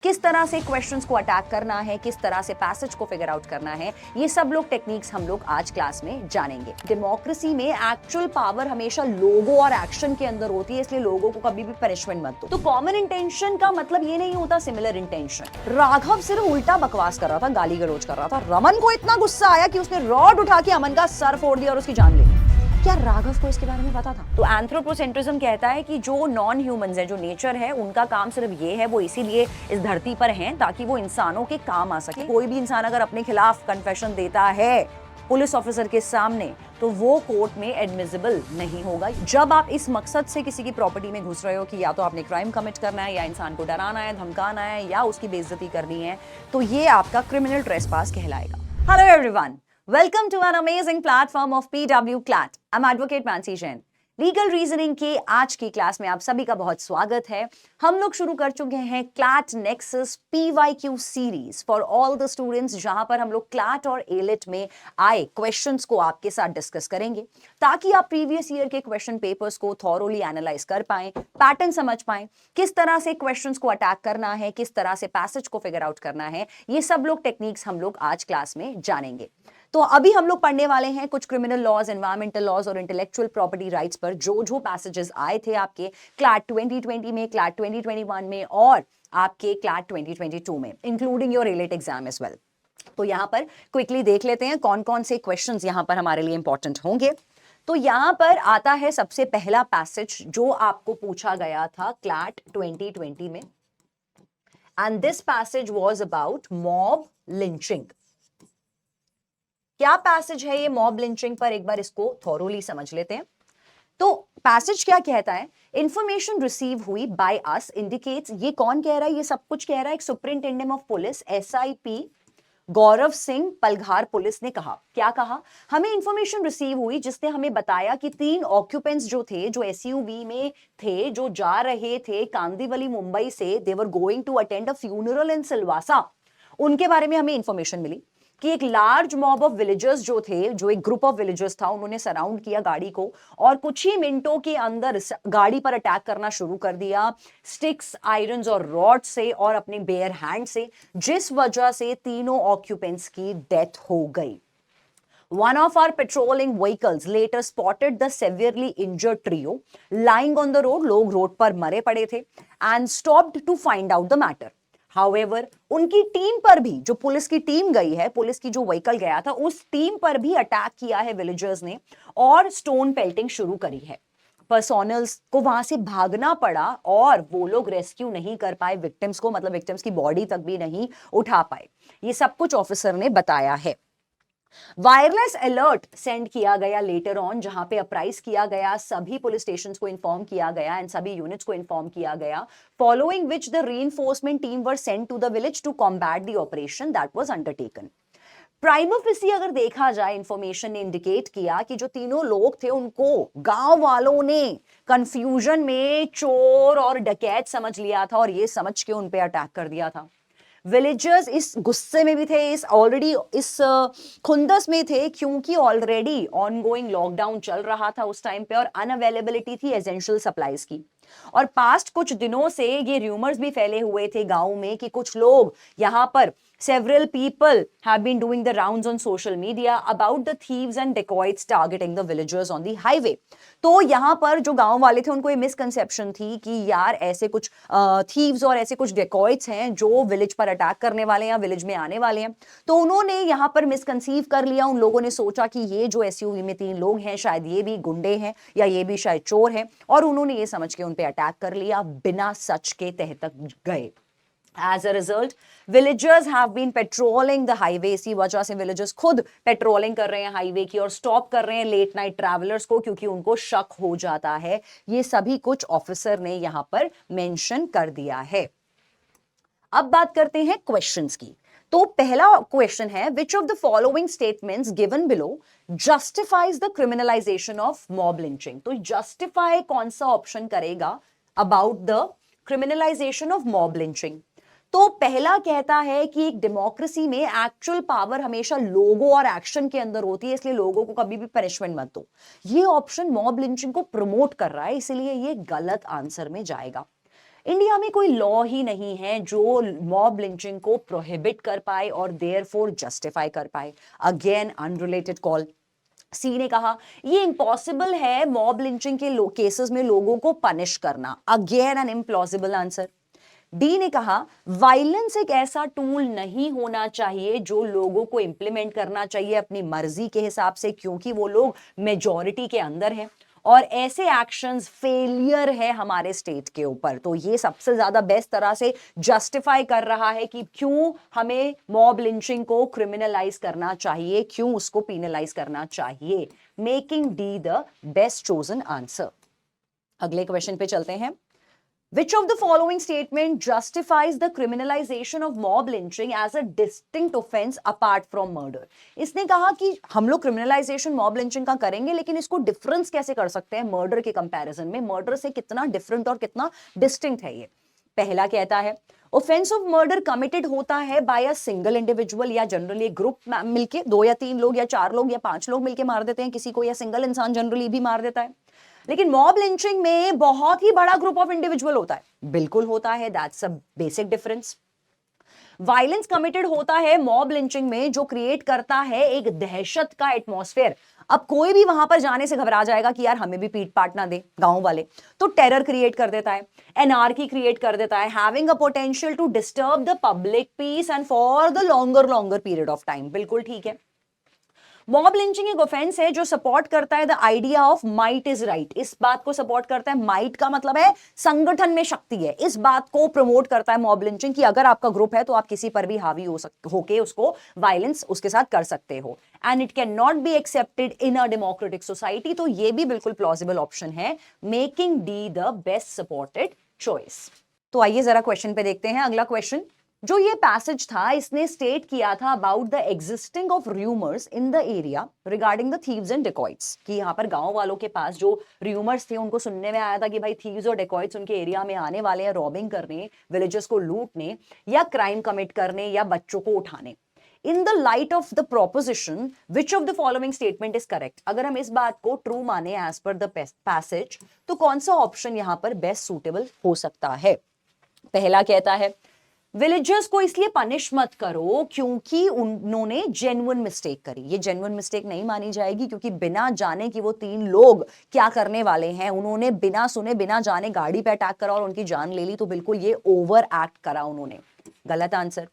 किस तरह से क्वेश्चंस को अटैक करना है, किस तरह से पैसेज को फिगर आउट करना है, ये सब लोग टेक्निक्स हम लोग आज क्लास में जानेंगे। डेमोक्रेसी में एक्चुअल पावर हमेशा लोगों और एक्शन के अंदर होती है, इसलिए लोगों को कभी भी पनिशमेंट मत दो। तो कॉमन इंटेंशन का मतलब ये नहीं होता सिमिलर इंटेंशन। राघव सिर्फ उल्टा बकवास कर रहा था, गाली गलौज कर रहा था। रमन को इतना गुस्सा आया कि उसने रॉड उठा के अमन का सर फोड़ दिया और उसकी जान ले ली। क्या राघव को इसके बारे में पता था? तो एंथ्रोपोसेंट्रिज्म कहता है कि जो नॉन ह्यूमंस है, जो नेचर है, उनका काम सिर्फ ये है, वो इसीलिए इस धरती पर हैं ताकि वो इंसानों के काम आ सके। कोई भी इंसान अगर अपने खिलाफ कन्फेशन देता है पुलिस ऑफिसर के सामने तो वो कोर्ट में एडमिसिबल नहीं होगा। जब आप इस मकसद से किसी की प्रॉपर्टी में घुस रहे हो कि या तो आपने क्राइम कमिट करना है, या इंसान को डराना है, धमकाना है, या उसकी बेइज्जती करनी है, तो ये आपका क्रिमिनल ट्रेसपास कहलाएगा। Hello everyone, welcome to an amazing platform of PW CLAT. I'm Advocate Mansi Jain. Legal reasoning के आज की क्लास में आप सभी का बहुत स्वागत है। हम लोग शुरू कर चुके हैं CLAT nexus PYQ series for all the students, जहां पर हम लोग क्लैट और एलिट में आए क्वेश्चंस को आपके साथ डिस्कस करेंगे ताकि आप प्रीवियस ईयर के क्वेश्चन पेपर्स को थॉरोली एनालाइज कर पाएं, पैटर्न समझ पाएं, किस तरह से क्वेश्चंस को अटैक करना है, किस तरह से पैसेज को फिगर आउट करना है। ये सब लोग टेक्निक्स हम लोग आज क्लास में जानेंगे। तो अभी हम लोग पढ़ने वाले हैं कुछ क्रिमिनल लॉज, एनवायरमेंटल लॉज और इंटेलेक्चुअल प्रॉपर्टी राइट्स पर जो पैसेजेस आए थे आपके क्लैट 2020 में, क्लैट 2021 में और आपके क्लैट 2022 में, including your AILET exam as well. तो यहां पर क्विकली देख लेते हैं कौन कौन से क्वेश्चंस यहां पर हमारे लिए इंपॉर्टेंट होंगे। तो यहां पर आता है सबसे पहला पैसेज जो आपको पूछा गया था क्लैट 2020 में, and this passage was about mob lynching. क्या पैसेज है ये मॉब लिंचिंग पर, एक बार इसको थॉरोली समझ लेते हैं। तो पैसेज क्या कहता है? इंफॉर्मेशन रिसीव हुई बाय अस इंडिकेट्स, ये कौन कह रहा है? ये सब कुछ कह रहा है एक superintendent of police SIP Gaurav Singh Palghar police ने कहा। क्या कहा? हमें इंफॉर्मेशन रिसीव हुई जिसने हमें बताया कि 3 ऑक्यूपेंट्स जो थे, जो SUV में थे, जो जा रहे थे कांदीवली मुंबई से, they were going to attend a funeral in Silvassa. उनके बारे में हमें इंफॉर्मेशन मिली कि एक लार्ज मॉब ऑफ विलेजर्स जो थे, जो एक ग्रुप ऑफ विलेजर्स था, उन्होंने सराउंड किया गाड़ी को और कुछ ही मिनटों के अंदर गाड़ी पर अटैक करना शुरू कर दिया स्टिक्स, आयरन्स और रॉड से और अपने बेयर हैंड से, जिस वजह से तीनों ऑक्यूपेंट्स की डेथ हो गई। One of our patrolling vehicles later spotted the severely injured trio lying on the road. लोग रोड पर मरे पड़े थे and stopped to find out the matter. However, उनकी टीम पर भी, जो पुलिस की टीम गई है, पुलिस की जो व्हीकल गया था, उस टीम पर भी अटैक किया है विलेजर्स ने और स्टोन पेल्टिंग शुरू करी है। पर्सोनल्स को वहां से भागना पड़ा और वो लोग रेस्क्यू नहीं कर पाए विक्टिम्स को, मतलब विक्टिम्स की बॉडी तक भी नहीं उठा पाए। ये सब कुछ ऑफिसर ने बताया है। वायरलेस अलर्ट सेंड किया गया लेटर ऑन, जहां पे अप्राइज किया गया, सभी पुलिस स्टेशंस को इन्फॉर्म किया गया एंड सभी यूनिट्स को इन्फॉर्म किया गया, following which the reinforcement team were sent to the village to combat the operation that was undertaken. Prima facie अगर देखा जाए, इंफॉर्मेशन ने इंडिकेट किया कि जो तीनों लोग थे उनको गांव वालों ने कंफ्यूजन में चोर और डकैत समझ लिया था और ये समझ के उन पे अटैक कर दिया था। विलेजर्स इस गुस्से में भी थे, इस खुंदस में थे, क्योंकि ऑलरेडी ऑनगोइंग लॉकडाउन चल रहा था उस टाइम पे और अनअवेलेबिलिटी थी एसेंशियल सप्लाईज की। और पास्ट कुछ दिनों से ये रूमर्स भी फैले हुए थे गांव में कि कुछ लोग यहां पर several people have been doing the rounds on social media about the thieves and dacoits targeting the villagers on the highway. तो यहां पर जो गांव वाले थे उनको ये मिसकंसेप्शन थी कि यार ऐसे कुछ थीव्स और ऐसे कुछ डेकॉइट्स हैं जो विलेज पर अटैक करने वाले हैं, विलेज में आने वाले हैं। तो उन्होंने यहां पर मिसकंसीव कर लिया, उन लोगों ने सोचा कि ये जो SUV में 3 लोग हैं शायद ये भी गुंडे हैं या ये भी शायद चोर हैं, और उन्होंने ये समझ के उन पे अटैक कर लिया, बिना सच के तह तक गए। As a result, villagers have been patrolling the highway. इसी वजह से villagers खुद पेट्रोलिंग कर रहे हैं हाईवे की और स्टॉप कर रहे हैं लेट नाइट ट्रैवलर्स को, क्योंकि उनको शक हो जाता है। ये सभी कुछ ऑफिसर ने यहां पर मेंशन कर दिया है। अब बात करते हैं क्वेश्चंस की। तो पहला क्वेश्चन है, which of the following statements given below justifies the criminalization of mob lynching? तो justify कौन सा ऑप्शन करेगा about the criminalization of mob lynching? तो पहला कहता है कि एक डेमोक्रेसी में एक्चुअल पावर हमेशा लोगों और एक्शन के अंदर होती है, इसलिए लोगों को कभी भी पनिशमेंट मत दो। ये ऑप्शन मॉब लिंचिंग को प्रमोट कर रहा है, इसलिए ये गलत आंसर में जाएगा। इंडिया में कोई लॉ ही नहीं है जो मॉब लिंचिंग को प्रोहिबिट कर पाए और देयरफॉर जस्टिफाई कर पाए। Again unrelated call. सी ने कहा ये इम्पॉसिबल है मॉब लिंचिंग के केसेस में लोगों को पनिश करना। Again an implausible answer. D ने कहा वायलेंस एक ऐसा टूल नहीं होना चाहिए जो लोगों को इंप्लीमेंट करना चाहिए अपनी मर्जी के हिसाब से, क्योंकि वो लोग मेजॉरिटी के अंदर हैं और ऐसे एक्शंस फेलियर है हमारे स्टेट के ऊपर। तो ये सबसे ज्यादा बेस्ट तरह से जस्टिफाई कर रहा है कि क्यों हमें मॉब लिंचिंग को क्रिमिनलाइज करना चाहिए, क्यों उसको पीनलाइज करना चाहिए, making D the best chosen answer. अगले क्वेश्चन पे चलते हैं। Which of the following statement justifies the criminalization of mob lynching as a distinct offense apart from murder? इसने कहा कि हम लोग criminalization mob lynching का करेंगे, लेकिन इसको डिफरेंस कैसे कर सकते हैं मर्डर के कंपैरिजन में, मर्डर से कितना डिफरेंट और कितना डिस्टिंक्ट है ये। पहला कहता है ऑफेंस ऑफ मर्डर कमिटेड होता है बाय अ सिंगल इंडिविजुअल या जनरली ग्रुप मिलके, 2 या 3 लोग या 4 लोग या 5 लोग मिलके मार देते हैं किसी को, या सिंगल इंसान जनरली भी मार देता है। लेकिन मॉब लिंचिंग में बहुत ही बड़ा ग्रुप ऑफ इंडिविजुअल होता है, बिल्कुल होता है, that's a basic difference. Violence committed होता है मॉब लिंचिंग में जो क्रिएट करता है एक दहशत का एटमॉस्फेयर। अब कोई भी वहां पर जाने से घबरा जाएगा कि यार हमें भी पीट पाट ना दे गांव वाले, तो टेरर क्रिएट कर देता है, एनार्की क्रिएट कर देता है, having a potential to disturb the public peace and for the longer period of time. बिल्कुल ठीक है। मॉब लिंचिंग एक ऑफेंस है जो सपोर्ट करता है the idea of might is right. इस बात को सपोर्ट करता है, माइट का मतलब है संगठन में शक्ति है, इस बात को प्रमोट करता है मॉब लिंचिंग कि अगर आपका ग्रुप है तो आप किसी पर भी हावी होके उसको वायलेंस उसके साथ कर सकते हो। And it can not be accepted in a democratic society. तो ये भी बिल्कुल प्लॉजिबल ऑप्शन है, making D the best supported choice. तो आइए जरा क्वेश्चन पे देखते हैं। अगला क्वेश्चन जो ये पैसेज था इसने स्टेट किया था about the existing of rumours in the area regarding the thieves and dacoits, कि यहाँ पर गांव वालों के पास जो र्यूमर्स थे उनको सुनने में आया था कि भाई थीव्स और डेकॉइट्स उनके एरिया में आने वाले हैं रॉबिंग करने, विलेजेस को लूटने या क्राइम कमिट करने या बच्चों को उठाने। In the light of the proposition which of the following statement is correct? अगर हम इस बात को ट्रू माने एज पर द पैसेज तो कौन सा ऑप्शन यहाँ पर बेस्ट सूटेबल हो सकता है? पहला कहता है विलेजर्स को इसलिए पनिश मत करो क्योंकि उन्होंने जेन्युइन मिस्टेक करी। ये जेन्युइन मिस्टेक नहीं मानी जाएगी क्योंकि बिना जाने कि वो 3 लोग क्या करने वाले हैं, उन्होंने बिना सुने बिना जाने गाड़ी पे अटैक करा और उनकी जान ले ली, तो बिल्कुल ये ओवर एक्ट करा उन्होंने। गलत आंसर।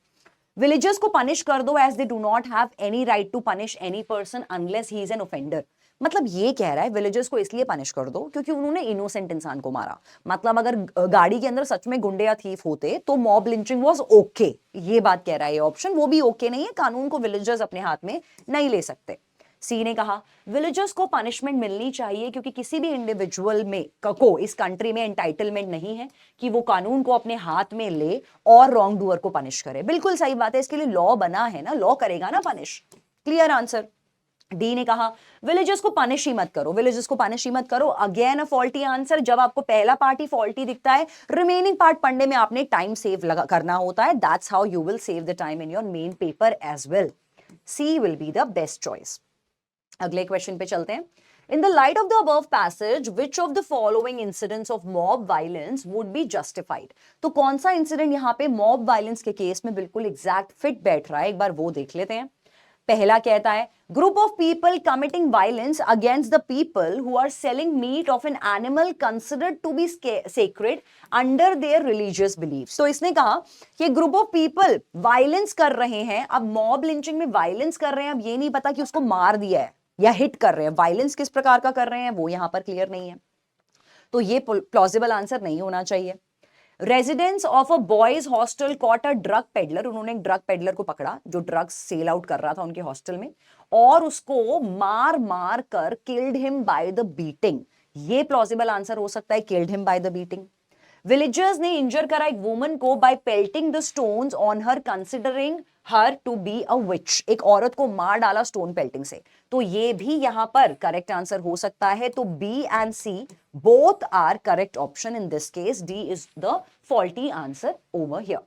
विलेजर्स को पनिश कर दो as they do not have any right to punish any person unless he is an offender. मतलब ये कह रहा है विलेजर्स को इसलिए पनिश कर दो क्योंकि उन्होंने इनोसेंट इंसान को मारा। मतलब अगर गाड़ी के अंदर सच में गुंडे या थीफ होते तो मॉब लिंचिंग वाज ओके, ये बात कह रहा है ये ऑप्शन। वो भी ओके नहीं है, कानून को विलेजर्स अपने हाथ में नहीं ले सकते। सी ने कहा विलेजर्स को पनिशमेंट मिलनी चाहिए क्योंकि किसी भी इंडिविजुअल में को इस कंट्री में एंटाइटलमेंट नहीं है कि वो कानून को अपने हाथ में ले और रॉन्ग डूअर को पनिश करे। बिल्कुल सही बात है, इसके लिए लॉ बना है ना, लॉ करेगा ना पनिश। Clear answer. डी ने कहा विलेजर्स को पनिश ही मत करो, विलेजर्स को पनिश ही मत करो। Again a faulty answer. जब आपको पहला पार्ट ही फॉल्टी दिखता है, रिमेनिंग पार्ट पढ़ने में आपने टाइम सेव करना होता है। That's how you will save the time in your main paper as well. C will be the best choice. अगले क्वेश्चन पे चलते हैं। In the light of the above passage, which of the following incidents of mob violence would be justified? तो कौन सा incident यहाँ पे mob violence के केस में बिल्कुल एग्जैक्ट फिट बैठ रहा है, एक बार वो देख लेते हैं। पहला कहता है group of people committing violence against the people who are selling meat of an animal considered to be sacred under their religious beliefs. तो इसने कहा कि ग्रुप ऑफ पीपल वायलेंस कर रहे हैं। अब मॉब लिंचिंग में वायलेंस कर रहे हैं, अब ये नहीं पता कि उसको मार दिया है या हिट कर रहे हैं। वायलेंस किस प्रकार का कर रहे हैं वो यहां पर क्लियर नहीं है, तो ये प्लॉजिबल आंसर नहीं होना चाहिए। Residence of a boys hostel caught a drug peddler, उन्होंने एक ड्रग पेडलर को पकड़ा जो ड्रग्स सेल आउट कर रहा था उनके हॉस्टल में और उसको मार मार कर killed him by the beating. ये प्लॉजिबल आंसर हो सकता है, killed him by the beating. Villagers ने इंजर करा एक वुमन को by pelting the stones on her considering her to be a witch. एक औरत को मार डाला स्टोन पेल्टिंग से, तो ये भी यहां पर करेक्ट आंसर हो सकता है। तो B and C both are correct option in this case. D is the faulty answer over here.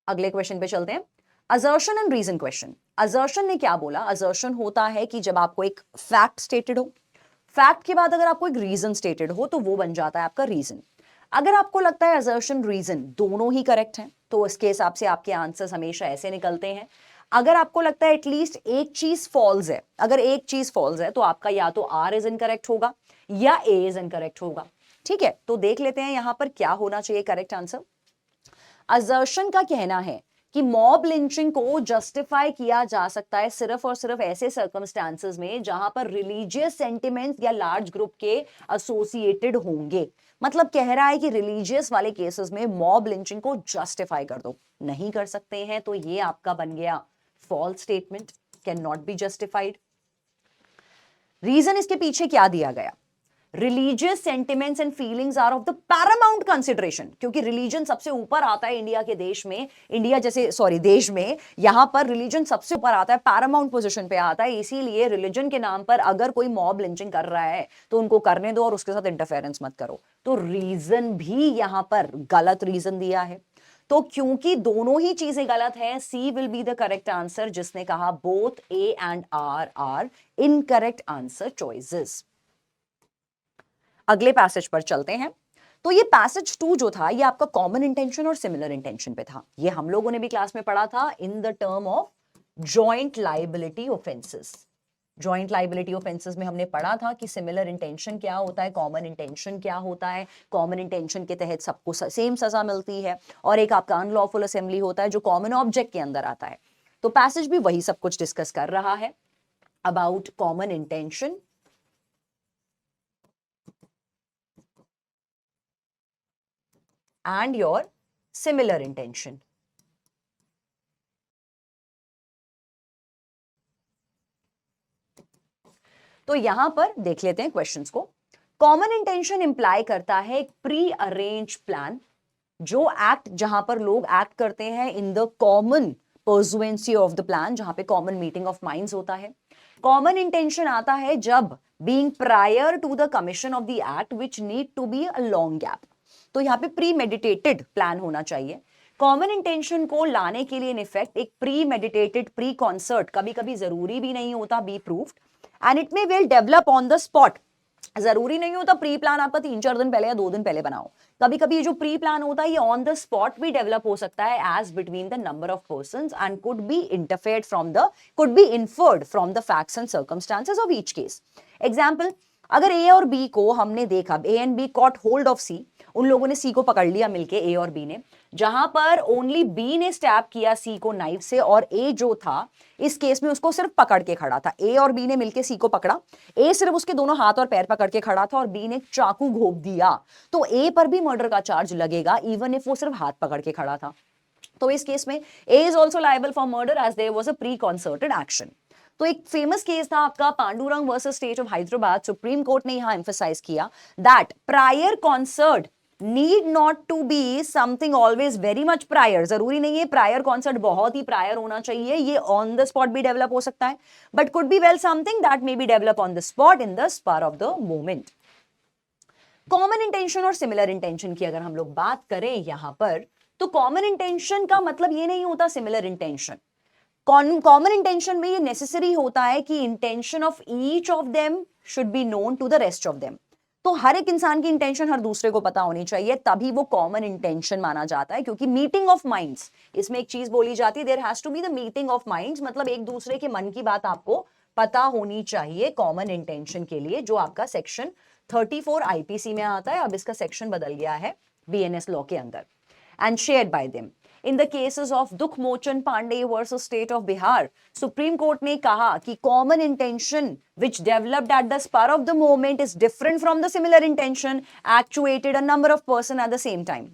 अगले क्वेश्चन पे चलते हैं। Assertion and reason question. Assertion ने क्या बोला? असर्शन होता है कि जब आपको एक फैक्ट स्टेटेड हो, फैक्ट के बाद अगर आपको एक रीजन स्टेटेड हो तो वो बन जाता है आपका रीजन। अगर आपको लगता है असर्शन रीजन दोनों ही करेक्ट हैं तो उसके हिसाब से आपके आंसर्स हमेशा ऐसे निकलते हैं। अगर आपको लगता है एटलीस्ट एक चीज फॉल्स है, अगर एक चीज फॉल्स है तो आपका या तो आर इज इनकरेक्ट होगा या ए इज इनकरेक्ट होगा। ठीक है, तो देख लेते हैं यहां पर क्या होना चाहिए करेक्ट आंसर। असर्शन का कहना है कि मॉब लिंचिंग को जस्टिफाई किया जा सकता है सिर्फ और सिर्फ ऐसे सर्कमस्टांसेस में जहां पर रिलीजियस सेंटिमेंट्स या लार्ज ग्रुप के एसोसिएटेड होंगे। मतलब कह रहा है कि रिलीजियस वाले केसेस में मॉब लिंचिंग को जस्टिफाई कर दो, नहीं कर सकते हैं तो ये आपका बन गया false statement, can not be justified. Reason इसके पीछे क्या दिया गया, religious sentiments and feelings are of the paramount consideration, क्योंकि रिलीजन सबसे ऊपर आता है इंडिया के देश में, इंडिया जैसे सॉरी देश में, यहां पर रिलीजन सबसे ऊपर आता है, पैरामाउंट पोजीशन पे आता है। इसीलिए रिलीजन के नाम पर अगर कोई मॉब लिंचिंग कर रहा है तो उनको करने दो और उसके साथ इंटरफेरेंस मत करो। तो रीजन भी यहां पर गलत रीजन दिया है। तो क्योंकि दोनों ही चीजें गलत हैं, C will be the correct answer, जिसने कहा both A and are incorrect answer choices. अगले पैसेज पर चलते हैं। तो ये पैसेज 2 जो था ये आपका कॉमन इंटेंशन और सिमिलर इंटेंशन पे था। ये हम लोगों ने भी क्लास में पढ़ा था in the term of joint liability offences. Joint liability offences में हमने पढ़ा था कि सिमिलर इंटेंशन क्या होता है, कॉमन इंटेंशन क्या होता है। कॉमन इंटेंशन के तहत सबको सेम सजा मिलती है और एक आपका अनलॉफुल असेंबली होता है जो कॉमन ऑब्जेक्ट के अंदर आता है। तो पैसेज भी वही सब कुछ डिस्कस कर रहा है about common intention and your similar intention. तो यहां पर देख लेते हैं क्वेश्चंस को। कॉमन इंटेंशन इंप्लाई करता है एक प्री अरेंज प्लान, जो एक्ट जहां पर लोग एक्ट करते हैं in the common pursuance of the plan, जहां पे कॉमन मीटिंग ऑफ माइंड्स होता है। कॉमन इंटेंशन आता है जब being prior to the commission of the act which need to be a long gap. तो यहाँ पे प्री मेडिटेटेड प्लान होना चाहिए। कॉमन इंटेंशन को लाने के लिए इन इफेक्ट एक प्री मेडिटेटेड प्री कॉन्सर्ट कभी कभी जरूरी भी नहीं होता, be proved, and it may will develop on the spot. जरूरी नहीं होता प्री प्लान आपका 3-4 दिन पहले या 2 दिन पहले बनाओ। कभी कभी ये जो प्री प्लान होता है ये ऑन द स्पॉट भी डेवलप हो सकता है as between the number of persons and could be inferred from the facts and circumstances of each case. Example, अगर ए और बी को हमने देखा, A and B caught hold of C, उन लोगों ने सी को पकड़ लिया मिलके, ए और बी ने, जहां पर ओनली बी ने स्टैब किया सी को नाइफ से और ए जो था इस केस में उसको सिर्फ पकड़ के खड़ा था। ए और बी ने मिलके सी को पकड़ा, ए सिर्फ उसके दोनों हाथ और पैर पकड़ के खड़ा था और बी ने चाकू घोंप दिया, तो ए पर भी मर्डर का चार्ज लगेगा इवन इफ वो सिर्फ हाथ पकड़ के खड़ा था। तो इस केस में A is also liable for murder as there was a preconcerted action. तो एक फेमस केस था आपका Pandurang versus state of Hyderabad. Supreme court ने यहां एम्फसाइज किया that prior concert need not to be something always very much prior. जरूरी नहीं है प्रायर कॉन्सर्ट बहुत ही प्रायर होना चाहिए, ये ऑन द स्पॉट भी डेवलप हो सकता है, but could be well something that may be develop on the spot in the spur of the moment. Common intention और सिमिलर इंटेंशन की अगर हम लोग बात करें यहां पर, तो कॉमन इंटेंशन का मतलब ये नहीं होता सिमिलर इंटेंशन। कॉमन इंटेंशन में ये नेसेसरी होता है कि intention of each of them should be known to the rest of them. तो हर एक इंसान की इंटेंशन हर दूसरे को पता होनी चाहिए, तभी वो कॉमन इंटेंशन माना जाता है। क्योंकि मीटिंग ऑफ माइंड्स, इसमें एक चीज बोली जाती है, there has to be the meeting of minds, मतलब एक दूसरे के मन की बात आपको पता होनी चाहिए कॉमन इंटेंशन के लिए, जो आपका सेक्शन 34 आईपीसी में आता है। अब इसका सेक्शन बदल गया है बीएनएस लॉ के अंदर। And shared by them. In the cases of Dukhmochan Pandey versus state of Bihar, Supreme court ने कहा कि common intention which developed at the spur of the moment is different from the similar intention actuated a number of person at the same time.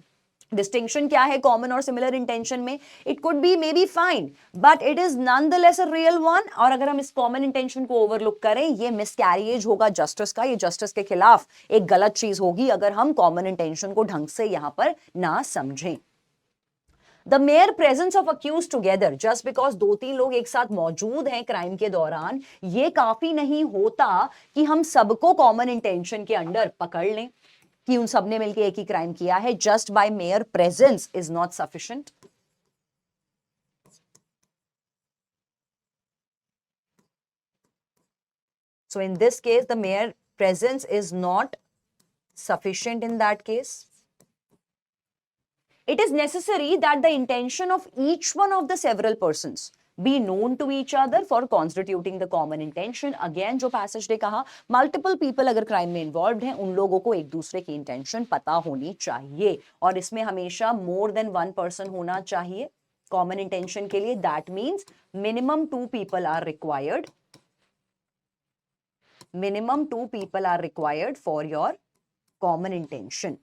Distinction क्या है common और similar intention में? It could be may be fine but it is nonetheless a real one. और अगर हम इस common intention को overlook करें, ये मिसकैरिएज होगा जस्टिस का, ये जस्टिस के खिलाफ एक गलत चीज होगी अगर हम कॉमन इंटेंशन को ढंग से यहां पर ना समझें। The mere presence of accused together, just because 2-3 लोग एक साथ मौजूद हैं क्राइम के दौरान, ये काफी नहीं होता कि हम सबको कॉमन इंटेंशन के अंडर पकड़ लें कि उन सबने मिलकर एक ही क्राइम किया है। Just by mayor presence is not sufficient. So in this case, the mere presence is not sufficient in that case. It is necessary that the intention of each one of the several persons be known to each other for constituting the common intention. Again जो passage ने कहा, multiple people अगर crime में involved हैं, उन लोगों को एक दूसरे की intention पता होनी चाहिए, और इसमें हमेशा more than one person होना चाहिए common intention के लिए. That means minimum 2 people are required. Minimum 2 people are required for your common intention.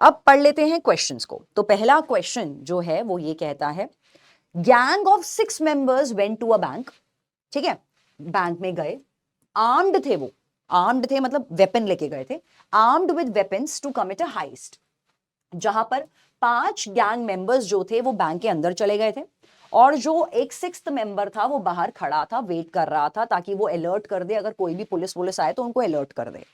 अब पढ़ लेते हैं क्वेश्चंस को. तो पहला क्वेश्चन जो है वो ये कहता है, gang of 6 members went to a bank. ठीक है, बैंक में गए, आर्म्ड थे, वो आर्म्ड थे मतलब वेपन लेके गए थे, armed with weapons to commit a heist. जहां पर 5 गैंग मेंबर्स जो थे वो बैंक के अंदर चले गए थे, और जो एक 6th मेंबर था वो बाहर खड़ा था, वेट कर रहा था ताकि वो अलर्ट कर दे, अगर कोई भी पुलिस आए तो उनको अलर्ट कर दे.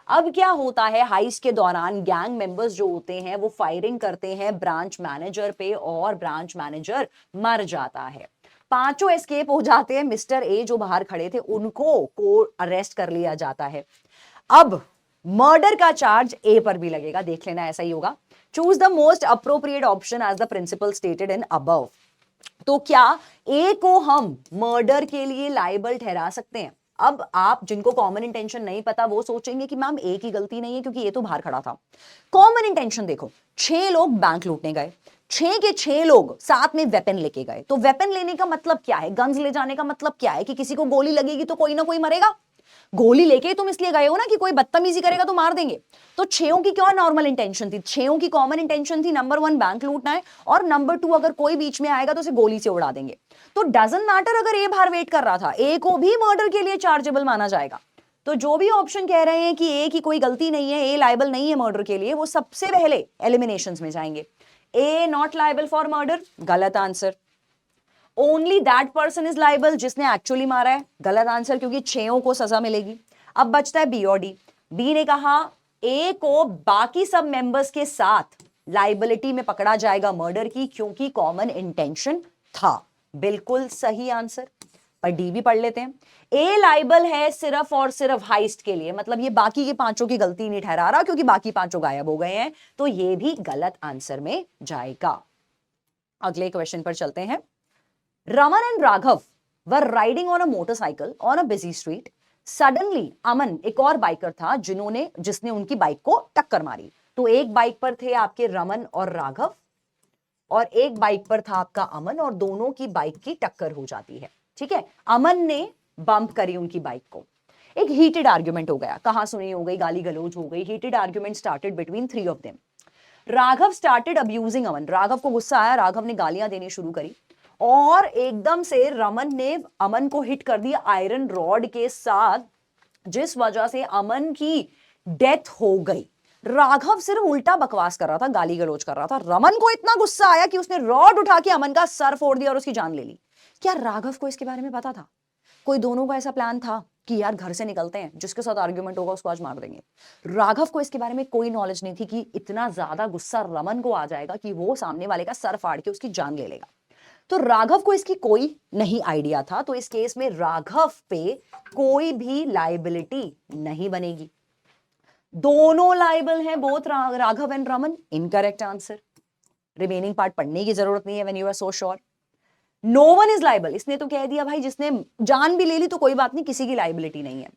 अब क्या होता है, हाइस्ट के दौरान गैंग मेंबर्स जो होते हैं वो फायरिंग करते हैं ब्रांच मैनेजर पे, और ब्रांच मैनेजर मर जाता है. 5 एस्केप हो जाते हैं. मिस्टर ए जो बाहर खड़े थे उनको अरेस्ट कर लिया जाता है. अब मर्डर का चार्ज ए पर भी लगेगा, देख लेना ऐसा ही होगा. Choose the most appropriate option as the principle stated in above. तो क्या ए को हम मर्डर के लिए लायबल ठहरा सकते हैं? अब आप जिनको कॉमन इंटेंशन नहीं पता वो सोचेंगे कि मैम ए की गलती नहीं है क्योंकि ये तो बाहर खड़ा था. कॉमन इंटेंशन देखो, 6 लोग बैंक लूटने गए, 6 के 6 लोग साथ में वेपन लेके गए. तो वेपन लेने का मतलब क्या है, गन्स ले जाने का मतलब क्या है कि किसी को गोली लगेगी तो कोई ना कोई मरेगा. गोली लेके तुम इसलिए गए हो ना कि कोई बदतमीजी करेगा तो मार देंगे. तो 6 की क्या नॉर्मल इंटेंशन थी, 6 की कॉमन इंटेंशन थी नंबर 1 बैंक लूटना है, और नंबर 2 अगर कोई बीच में आएगा तो उसे गोली से उड़ा देंगे. तो डजंट मैटर अगर ए बाहर वेट कर रहा था, ए को भी मर्डर के लिए चार्जेबल माना जाएगा. तो जो भी ऑप्शन कह रहे हैं कि ए की कोई गलती नहीं है, ए लायबल नहीं है मर्डर के लिए, वो सबसे पहले एलिमिनेशंस में जाएंगे. ए नॉट लायबल फॉर मर्डर, गलत answer. Only that person is liable जिसने एक्चुअली मारा है, गलत आंसर, क्योंकि 6 को सजा मिलेगी. अब बचता है बी और डी. बी ने कहा ए को बाकी सब मेंबर्स के साथ लायबिलिटी में पकड़ा जाएगा मर्डर की, क्योंकि कॉमन इंटेंशन था. बिल्कुल सही आंसर. पर डी भी पढ़ लेते हैं. ए लायबल है सिर्फ और सिर्फ हाइस्ट के लिए, मतलब ये बाकी के 5 की गलती नहीं ठहरा रहा क्योंकि बाकी 5 गायब हो गए हैं, तो ये भी गलत आंसर में जाएगा. अगले क्वेश्चन पर चलते हैं. Raman and Raghav were riding on a motorcycle on a busy street. Suddenly, अमन एक और बाइकर था जिसने उनकी बाइक को टक्कर मारी. तो एक बाइक पर थे आपके रमन और राघव, और एक बाइक पर था आपका अमन, और दोनों की बाइक की टक्कर हो जाती है. ठीक है, अमन ने बम्प करी उनकी बाइक को. एक हीटेड आर्ग्यूमेंट हो गया, कहा सुनी हो गई, गाली गलौज हो गई. Heated argument started between 3 of them. Raghav started abusing Aman. Raghav को गुस्सा आया, राघव ने गालियां देनी शुरू करी, और एकदम से रमन ने अमन को हिट कर दिया आयरन रॉड के साथ, जिस वजह से अमन की डेथ हो गई. राघव सिर्फ उल्टा बकवास कर रहा था, गाली गलौज कर रहा था. रमन को इतना गुस्सा आया कि उसने रॉड उठा के अमन का सर फोड़ दिया और उसकी जान ले ली. क्या राघव को इसके बारे में पता था? कोई दोनों का ऐसा प्लान था कि यार घर से निकलते हैं, जिसके साथ आर्ग्यूमेंट होगा उसको आज मार देंगे? राघव को इसके बारे में कोई नॉलेज नहीं थी कि इतना ज्यादा गुस्सा रमन को आ जाएगा कि वो सामने वाले का सर फाड़ के उसकी जान ले लेगा. तो राघव को इसकी कोई नहीं आइडिया था. तो इस केस में राघव पे कोई भी लायबिलिटी नहीं बनेगी. दोनों लायबल हैं, both Raghav and Raman. Incorrect answer. Remaining part पढ़ने की जरूरत नहीं है when you are so sure. No one is liable. इसने तो कह दिया भाई जिसने जान भी ले ली तो कोई बात नहीं, किसी की लायबिलिटी नहीं है.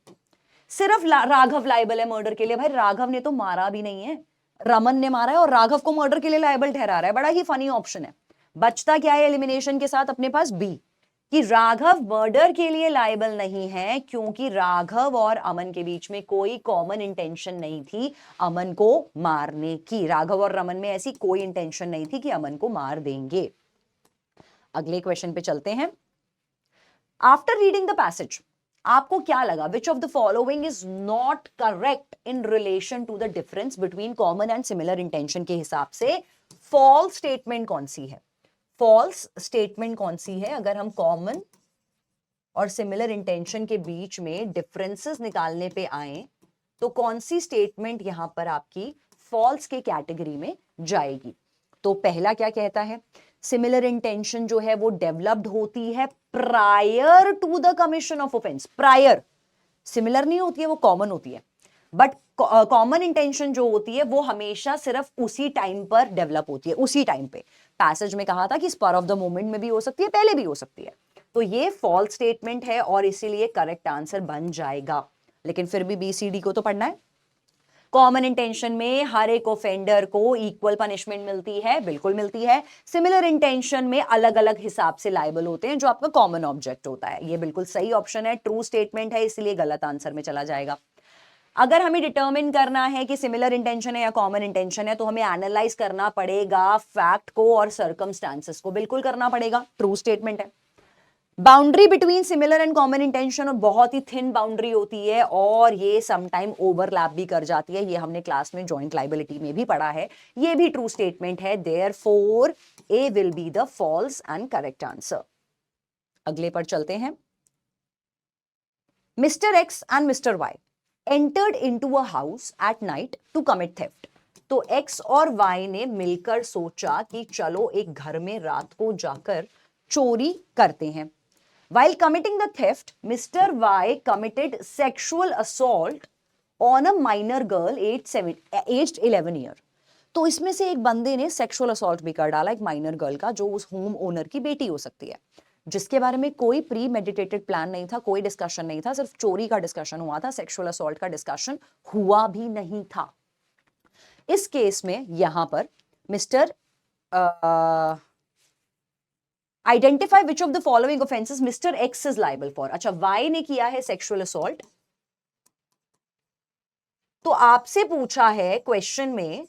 सिर्फ राघव लायबल है मर्डर के लिए. भाई राघव ने तो मारा भी नहीं है, रमन ने मारा है, और राघव को मर्डर के लिए लायबल ठहरा रहा है. बड़ा ही फनी ऑप्शन है. बचता क्या है एलिमिनेशन के साथ अपने पास? बी, कि राघव मर्डर के लिए लायबल नहीं है क्योंकि राघव और अमन के बीच में कोई कॉमन इंटेंशन नहीं थी अमन को मारने की. राघव और रमन में ऐसी कोई इंटेंशन नहीं थी कि अमन को मार देंगे. अगले क्वेश्चन पे चलते हैं. आफ्टर रीडिंग द पैसेज, आपको क्या लगा? Which of the following is not correct in relation to the difference between common and similar intention के हिसाब से फॉल्स स्टेटमेंट कौन सी है? फॉल्स स्टेटमेंट कौन सी है? अगर हम कॉमन और सिमिलर इंटेंशन के बीच में डिफरेंसेस निकालने पे आए तो कौन सी स्टेटमेंट यहां पर आपकी फॉल्स के कैटेगरी में जाएगी? तो पहला क्या कहता है? सिमिलर इंटेंशन जो है वो डेवलप्ड होती है prior to the commission of offence. Prior, similar नहीं होती है, वो कॉमन होती है। बट कॉमन इंटेंशन जो होती है वो हमेशा सिर्फ उसी टाइम पर डेवलप होती है, उसी टाइम पे। पैसेज में कहा था कि स्पर ऑफ द मोमेंट में भी हो सकती है, पहले भी हो सकती है। तो ये फॉल्स स्टेटमेंट है और इसीलिए करेक्ट आंसर बन जाएगा। लेकिन फिर भी BCD को तो पढ़ना है। कॉमन इंटेंशन में हर एक ऑफेंडर को इक्वल पनिशमेंट मिलती है, बिल्कुल मिलती है। सिमिलर इंटेंशन में अलग अलग हिसाब से लायबल होते हैं, जो आपका कॉमन ऑब्जेक्ट होता है। ये बिल्कुल सही ऑप्शन है, ट्रू स्टेटमेंट है, इसलिए गलत आंसर में चला जाएगा। अगर हमें डिटरमिन करना है कि सिमिलर इंटेंशन है या कॉमन इंटेंशन है, तो हमें एनालाइज करना पड़ेगा फैक्ट को और सर्कमस्टांसेस को, बिल्कुल करना पड़ेगा। ट्रू स्टेटमेंट है। Boundary between similar and common intention और बहुत ही थिन बाउंड्री होती है और ये समटाइम ओवरलैप भी कर जाती है। ये हमने क्लास में जॉइंट लाइबिलिटी में भी पढ़ा है। ये भी ट्रू स्टेटमेंट है, therefore A will be the false and correct answer. अगले पर चलते हैं। Mister X and Mister Y entered into a house at night to commit theft. तो एक्स और वाई ने मिलकर सोचा कि चलो एक घर में रात को जाकर चोरी करते हैं। While committing the theft, Mr. Y committed sexual assault on a minor girl aged 11 year. तो इसमें से एक बंदे ने सेक्सुअल असॉल्ट भी कर डाला एक माइनर गर्ल का, जो उस होम ओनर की बेटी हो सकती है, जिसके बारे में कोई प्री मेडिटेटेड प्लान नहीं था, कोई डिस्कशन नहीं था, सिर्फ चोरी का डिस्कशन हुआ था, सेक्सुअल असॉल्ट का डिस्कशन हुआ भी नहीं था। इस केस में यहां पर mister identify which of the following offences mister x is liable for. अच्छा, वाई ने किया है सेक्सुअल असॉल्ट, तो आपसे पूछा है क्वेश्चन में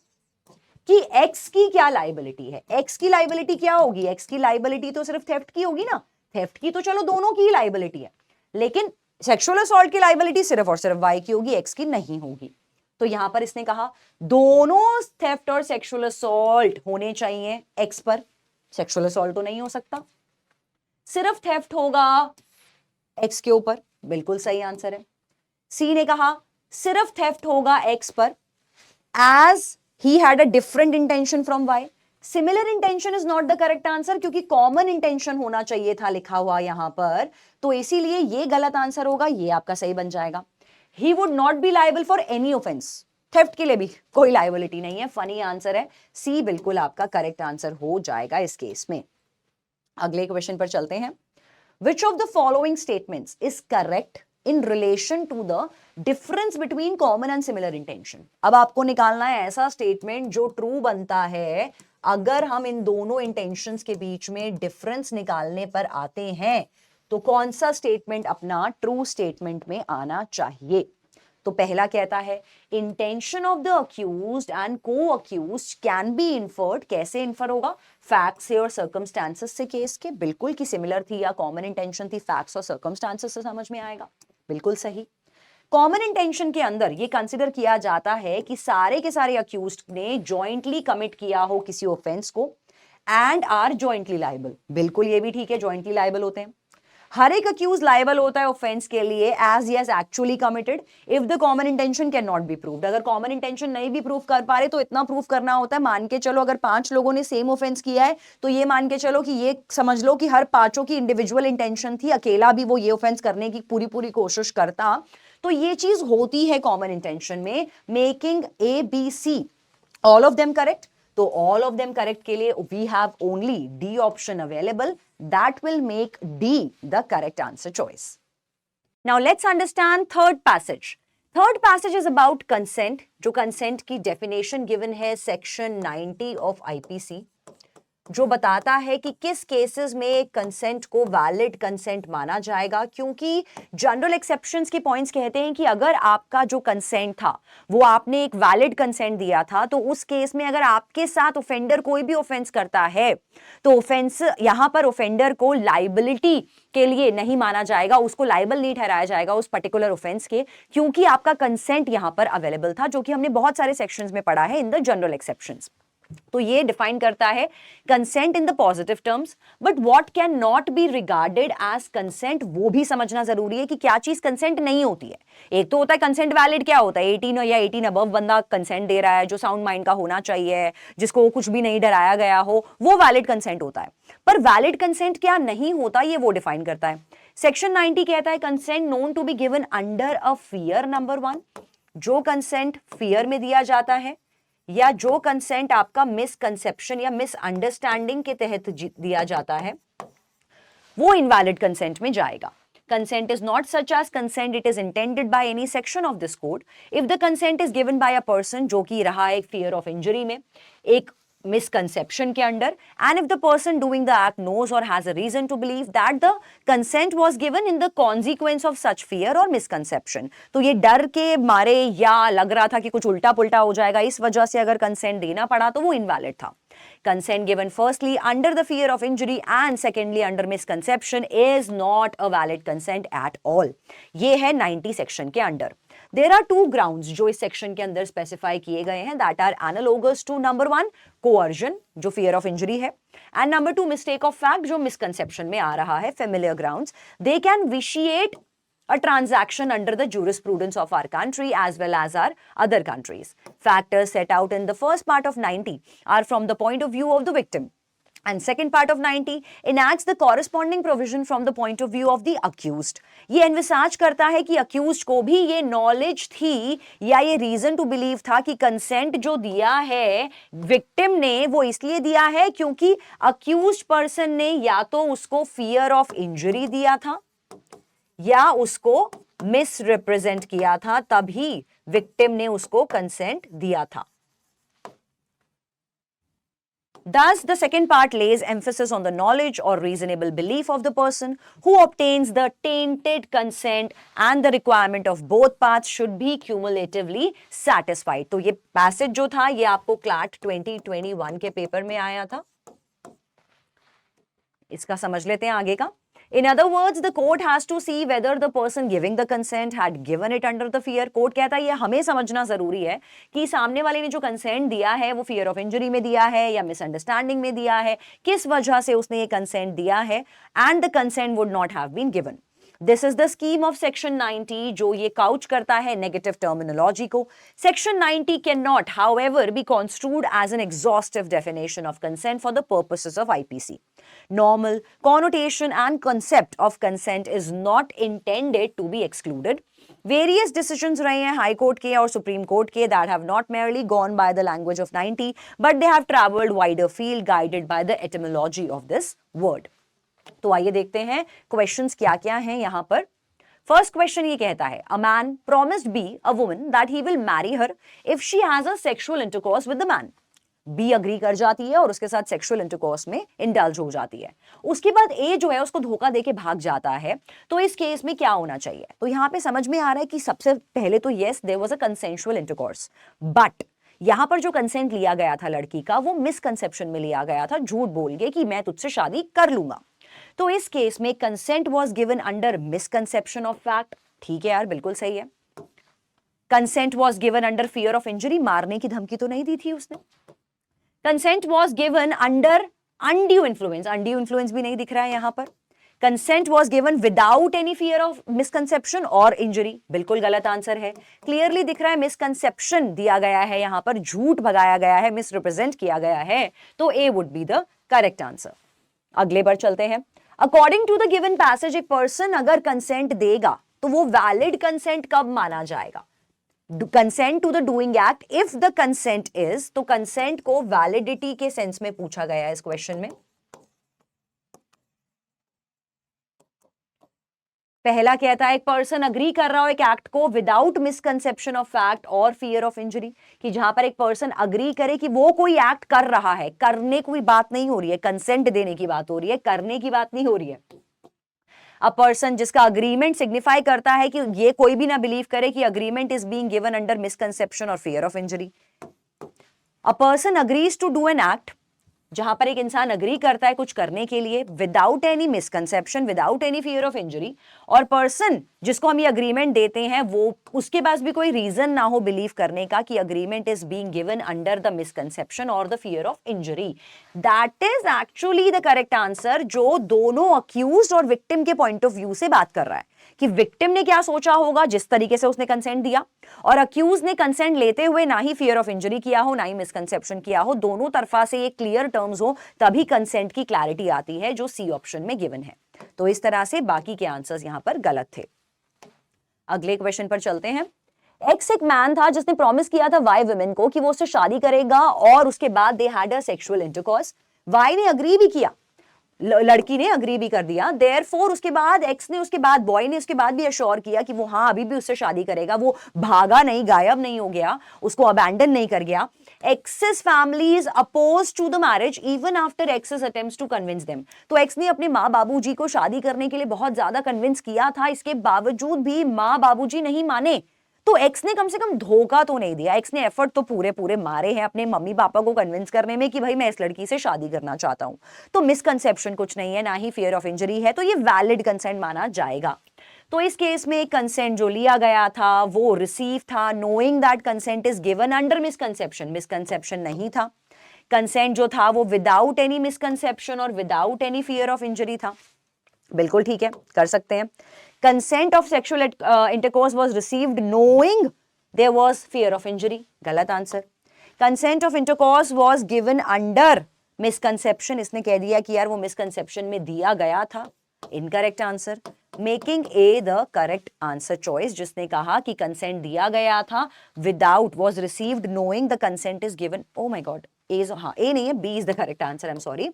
कि एक्स की क्या लायबिलिटी है। एक्स की लायबिलिटी क्या होगी? एक्स की लायबिलिटी तो सिर्फ थेफ्ट की होगी ना। थेफ्ट की तो चलो दोनों की लायबिलिटी है, लेकिन सेक्सुअल असॉल्ट की लायबिलिटी सिर्फ और सिर्फ वाई की होगी, एक्स की नहीं होगी। तो यहां पर इसने कहा दोनों थेफ्ट और सेक्सुअल असॉल्ट होने चाहिए एक्स पर। सेक्सुअल असॉल्ट तो नहीं हो सकता, सिर्फ थेफ्ट होगा एक्स के ऊपर, बिल्कुल सही आंसर है। सी ने कहा सिर्फ थेफ्ट होगा एक्स पर, as he had a different intention from Y. Similar intention is not the correct answer, क्योंकि कॉमन इंटेंशन होना चाहिए था लिखा हुआ यहां पर, तो इसीलिए ये गलत आंसर होगा, ये आपका सही बन जाएगा। He would not be liable for any offence, theft के लिए भी कोई लायबिलिटी नहीं है, फनी आंसर है। सी बिल्कुल आपका करेक्ट आंसर हो जाएगा इस केस में। अगले क्वेश्चन पर चलते हैं। Which of the following statements is correct in relation to the difference between common and similar intention. अब आपको निकालना है ऐसा स्टेटमेंट जो ट्रू बनता है अगर हम इन दोनों इंटेंशंस के बीच में डिफरेंस निकालने पर आते हैं, तो कौन सा स्टेटमेंट अपना ट्रू स्टेटमेंट में आना चाहिए। तो पहला कहता है intention of the accused and को अक्यूज्ड कैन बी इन्फर्ड। कैसे इन्फर होगा? फैक्ट्स से और सर्कमस्टांसेस से केस के, बिल्कुल कि सिमिलर थी या कॉमन इंटेंशन थी, फैक्ट्स और सर्कमस्टांसेस से समझ में आएगा, बिल्कुल सही। कॉमन इंटेंशन के अंदर ये कंसिडर किया जाता है कि सारे के सारे अक्यूज्ड ने जॉइंटली कमिट किया हो किसी ऑफेंस को एंड आर जॉइंटली लायबल, बिल्कुल ये भी ठीक है, जॉइंटली लायबल होते हैं। हर एक अक्यूज लायबल होता है ऑफेंस के लिए as he has actually committed if the common intention can not be proved. अगर कॉमन इंटेंशन नहीं भी प्रूव कर पा रहे तो इतना प्रूव करना होता है, मान के चलो अगर 5 लोगों ने सेम ऑफेंस किया है तो ये मान के चलो कि ये समझ लो कि हर 5 की इंडिविजुअल इंटेंशन थी, अकेला भी वो ये ऑफेंस करने की पूरी पूरी कोशिश करता, तो ये चीज होती है कॉमन इंटेंशन में, making ABC all of them correct. तो ऑल ऑफ देम करेक्ट के लिए we have only D option available, that will make D the correct answer choice. Now let's understand third passage. Third passage is about consent, जो consent की definition given है section 90 of IPC, जो बताता है कि किस केसेस में consent को वैलिड कंसेंट माना जाएगा। क्योंकि जनरल एक्सेप्शंस के पॉइंट्स कहते हैं कि अगर आपका जो कंसेंट था वो आपने एक वैलिड कंसेंट दिया था, तो उस केस में अगर आपके साथ ऑफेंडर कोई भी ऑफेंस करता है तो ऑफेंस यहां पर ऑफेंडर को लाइबिलिटी के लिए नहीं माना जाएगा, उसको लाइबल नहीं ठहराया जाएगा उस पर्टिकुलर ऑफेंस के, क्योंकि आपका कंसेंट यहां पर अवेलेबल था, जो कि हमने बहुत सारे सेक्शंस में पढ़ा है इन द जनरल एक्सेप्शंस। तो ये डिफाइन करता है consent in the positive terms, but what can not be regarded as consent, वो भी समझना जरूरी है कि क्या चीज कंसेंट नहीं होती है। एक तो होता है कंसेंट वैलिड, क्या होता है 18 या 18 अबव बंदा कंसेंट दे रहा है, जो साउंड माइंड का होना चाहिए, जिसको कुछ भी नहीं डराया गया हो, वो वैलिड कंसेंट होता है। पर वैलिड कंसेंट क्या नहीं होता, ये वो डिफाइन करता है। सेक्शन 90 कहता है consent known to be given under a fear, number 1, जो कंसेंट फियर में दिया जाता है या जो कंसेंट आपका मिसकंसेप्शन या मिसअंडरस्टैंडिंग के तहत दिया जाता है, वो इनवैलिड कंसेंट में जाएगा। Consent is not such as consent it is intended by any section of this code. If the consent is given by a person जो कि रहा एक fear of injury में, एक misconception के under, and if the person doing the act knows or has a reason to believe that the consent was given in the consequence of such fear or misconception, तो ये डर के मारे या लग रहा था कि कुछ उल्टा पुल्टा हो जाएगा, इस वजह से अगर consent देना पड़ा तो वो invalid था। Consent given firstly under the fear of injury and secondly under misconception is not a valid consent at all. ये है 90 सेक्शन के under. There are two grounds जो इस सेक्शन के अंदर स्पेसिफाई किए गए हैं, that are analogous to number 1 coercion जो fear of injury है, and number 2 mistake of fact जो misconception में आ रहा है, familiar grounds. They can vitiate a transaction under the jurisprudence of our country as well as our other countries. Factors set out in the first part of 90 are from the point of view of the victim, and second part of 90 enacts the corresponding provision from the point of view of the accused. ये envisage करता है कि accused को भी ये knowledge थी या ये reason to believe था कि consent जो दिया है victim ने वो इसलिए दिया है क्योंकि accused person ने या तो उसको fear of injury दिया था या उसको मिसरिप्रेजेंट किया था, तभी विक्टिम ने उसको कंसेंट दिया था। Thus, the second part lays emphasis on the knowledge or reasonable belief of the person who obtains the tainted consent, and the requirement of both parts should be cumulatively satisfied. तो ये passage जो था ये आपको CLAT 2021 के paper में आया था। इसका समझ लेते हैं आगे का। In other words, the court has to see whether the person giving the consent had given it under the fear. Court कहता है ये हमें समझना जरूरी है कि सामने वाले ने जो कंसेंट दिया है वो फियर ऑफ इंजरी में दिया है या मिसअंडरस्टैंडिंग में दिया है, किस वजह से उसने ये कंसेंट दिया है, and the consent would not have been given. This is the scheme of section 90 जो ये काउच करता है नेगेटिव टर्मिनोलॉजी को। Section 90 can not however be construed as an exhaustive definition of consent for the purposes of IPC. Normal connotation and concept of consent is not intended to be excluded. Various decisions रहे हैं high court के और supreme court के that have not merely gone by the language of 90 but they have traveled wider field guided by the etymology of this word. तो आइए देखते हैं questions क्या क्या हैं यहाँ पर। फर्स्ट क्वेश्चन ये कहता है a man promised B a woman that he will marry her if she has a sexual intercourse with the man. B agree कर जाती है और उसके साथ सेक्सुअल इंटरकोर्स में इंडल्ज हो जाती है। उसके बाद ए जो है उसको धोखा देके भाग जाता है। तो इस केस में क्या होना चाहिए? तो यहाँ पे समझ में आ रहा है कि सबसे पहले तो yes there was a consensual intercourse, but यहाँ पर जो कंसेंट लिया गया था लड़की का वो मिसकंसेप्शन में लिया गया था, झूठ बोल के कि मैं तुझसे शादी कर लूंगा। तो इस केस में consent was given under misconception of fact. ठीक है यार, बिल्कुल सही है। Consent was given under fear of injury, मारने की धमकी तो नहीं दी थी उसने। Consent was given under undue influence, undue influence भी नहीं दिख रहा है यहां पर। Consent was given without any fear of misconception और इंजरी, बिल्कुल गलत आंसर है। क्लियरली दिख रहा है मिसकंसेप्शन दिया गया है, यहां पर झूठ भगाया गया है, मिसरिप्रेजेंट किया गया है, तो A would be the correct answer. अगले पर चलते हैं। According to the given passage एक पर्सन अगर कंसेंट देगा तो वो वैलिड कंसेंट कब माना जाएगा? Consent to the doing act if the consent is, तो कंसेंट को वैलिडिटी के सेंस में पूछा गया है इस क्वेश्चन में। पहला कहता है एक पर्सन अग्री कर रहा हो एक एक्ट को विदाउट मिसकंसेप्शन ऑफ फैक्ट और फियर ऑफ इंजरी, कि जहां पर एक पर्सन अग्री करे कि वो कोई एक्ट कर रहा है, करने कोई बात नहीं हो रही है, कंसेंट देने की बात हो रही है, करने की बात नहीं हो रही है। अ पर्सन जिसका अग्रीमेंट सिग्निफाई करता है कि ये कोई भी ना बिलीव करे कि agreement is being given under misconception और fear of injury. A person agrees to do an act जहां पर एक इंसान अग्री करता है कुछ करने के लिए without any misconception, without any fear of injury, और पर्सन जिसको हम ये अग्रीमेंट देते हैं वो उसके पास भी कोई रीजन ना हो बिलीव करने का कि agreement is being given under the misconception और the fear of injury, that is actually the correct answer, जो दोनों अक्यूज्ड और विक्टिम के पॉइंट ऑफ व्यू से बात कर रहा है कि विक्टिम ने क्या सोचा होगा जिस तरीके से उसने कंसेंट दिया, और अक्यूज ने कंसेंट लेते हुए ना ही फियर ऑफ इंजरी किया हो ना ही मिसकंसेप्शन किया हो, दोनों तरफा से ये क्लियर टर्म्स हो, तभी कंसेंट की क्लैरिटी आती है जो सी ऑप्शन में गिवन है। तो इस तरह से बाकी के आंसर्स यहां पर गलत थे। अगले क्वेश्चन पर चलते हैं। एक्स एक मैन था जिसने प्रॉमिस किया था वाई वुमेन को कि वो उससे शादी करेगा और उसके बाद they had a sexual intercourse. Y ने अग्री भी किया, लड़की ने अग्री भी कर दिया, देयरफॉर उसके बाद एक्स ने, उसके बाद बॉय ने उसके बाद भी अश्योर किया कि वो हाँ अभी भी उससे शादी करेगा, वो भागा नहीं, गायब नहीं हो गया, उसको अबैंडन नहीं कर गया। X's family is oppose to the marriage even after X's attempts to convince them. तो एक्स ने अपने माँ बाबूजी को शादी करने के लिए बहुत ज्यादा कन्विंस किया था, इसके बावजूद भी माँ बाबूजी नहीं माने। तो एक्स ने कम से कम धोखा तो नहीं दिया, एक्स ने एफर्ट तो पूरे पूरे मारे हैं अपने मम्मी पापा को कन्विंस करने में कि भाई मैं इस लड़की से शादी करना चाहता हूं। तो मिसकंसेप्शन कुछ नहीं है, ना ही फियर ऑफ इंजरी है, तो ये वैलिड कंसेंट माना जाएगा। तो इस केस में कंसेंट जो लिया गया था वो रिसीव था, knowing that consent is given under misconception, misconception नहीं था। कंसेंट जो था वो विदाउट एनी मिसकंसेप्शन और without any fear of injury था। बिल्कुल ठीक है, कर सकते हैं। Consent of sexual intercourse was received knowing there was fear of injury. गलत answer. Consent of intercourse was given under misconception. इसने कह दिया कि यार वो misconception में दिया गया था। Incorrect answer. Making A the correct answer choice. जिसने कहा कि consent दिया गया था without was received knowing the consent is given. Oh my God. A हाँ A नहीं है, B is the correct answer. I'm sorry.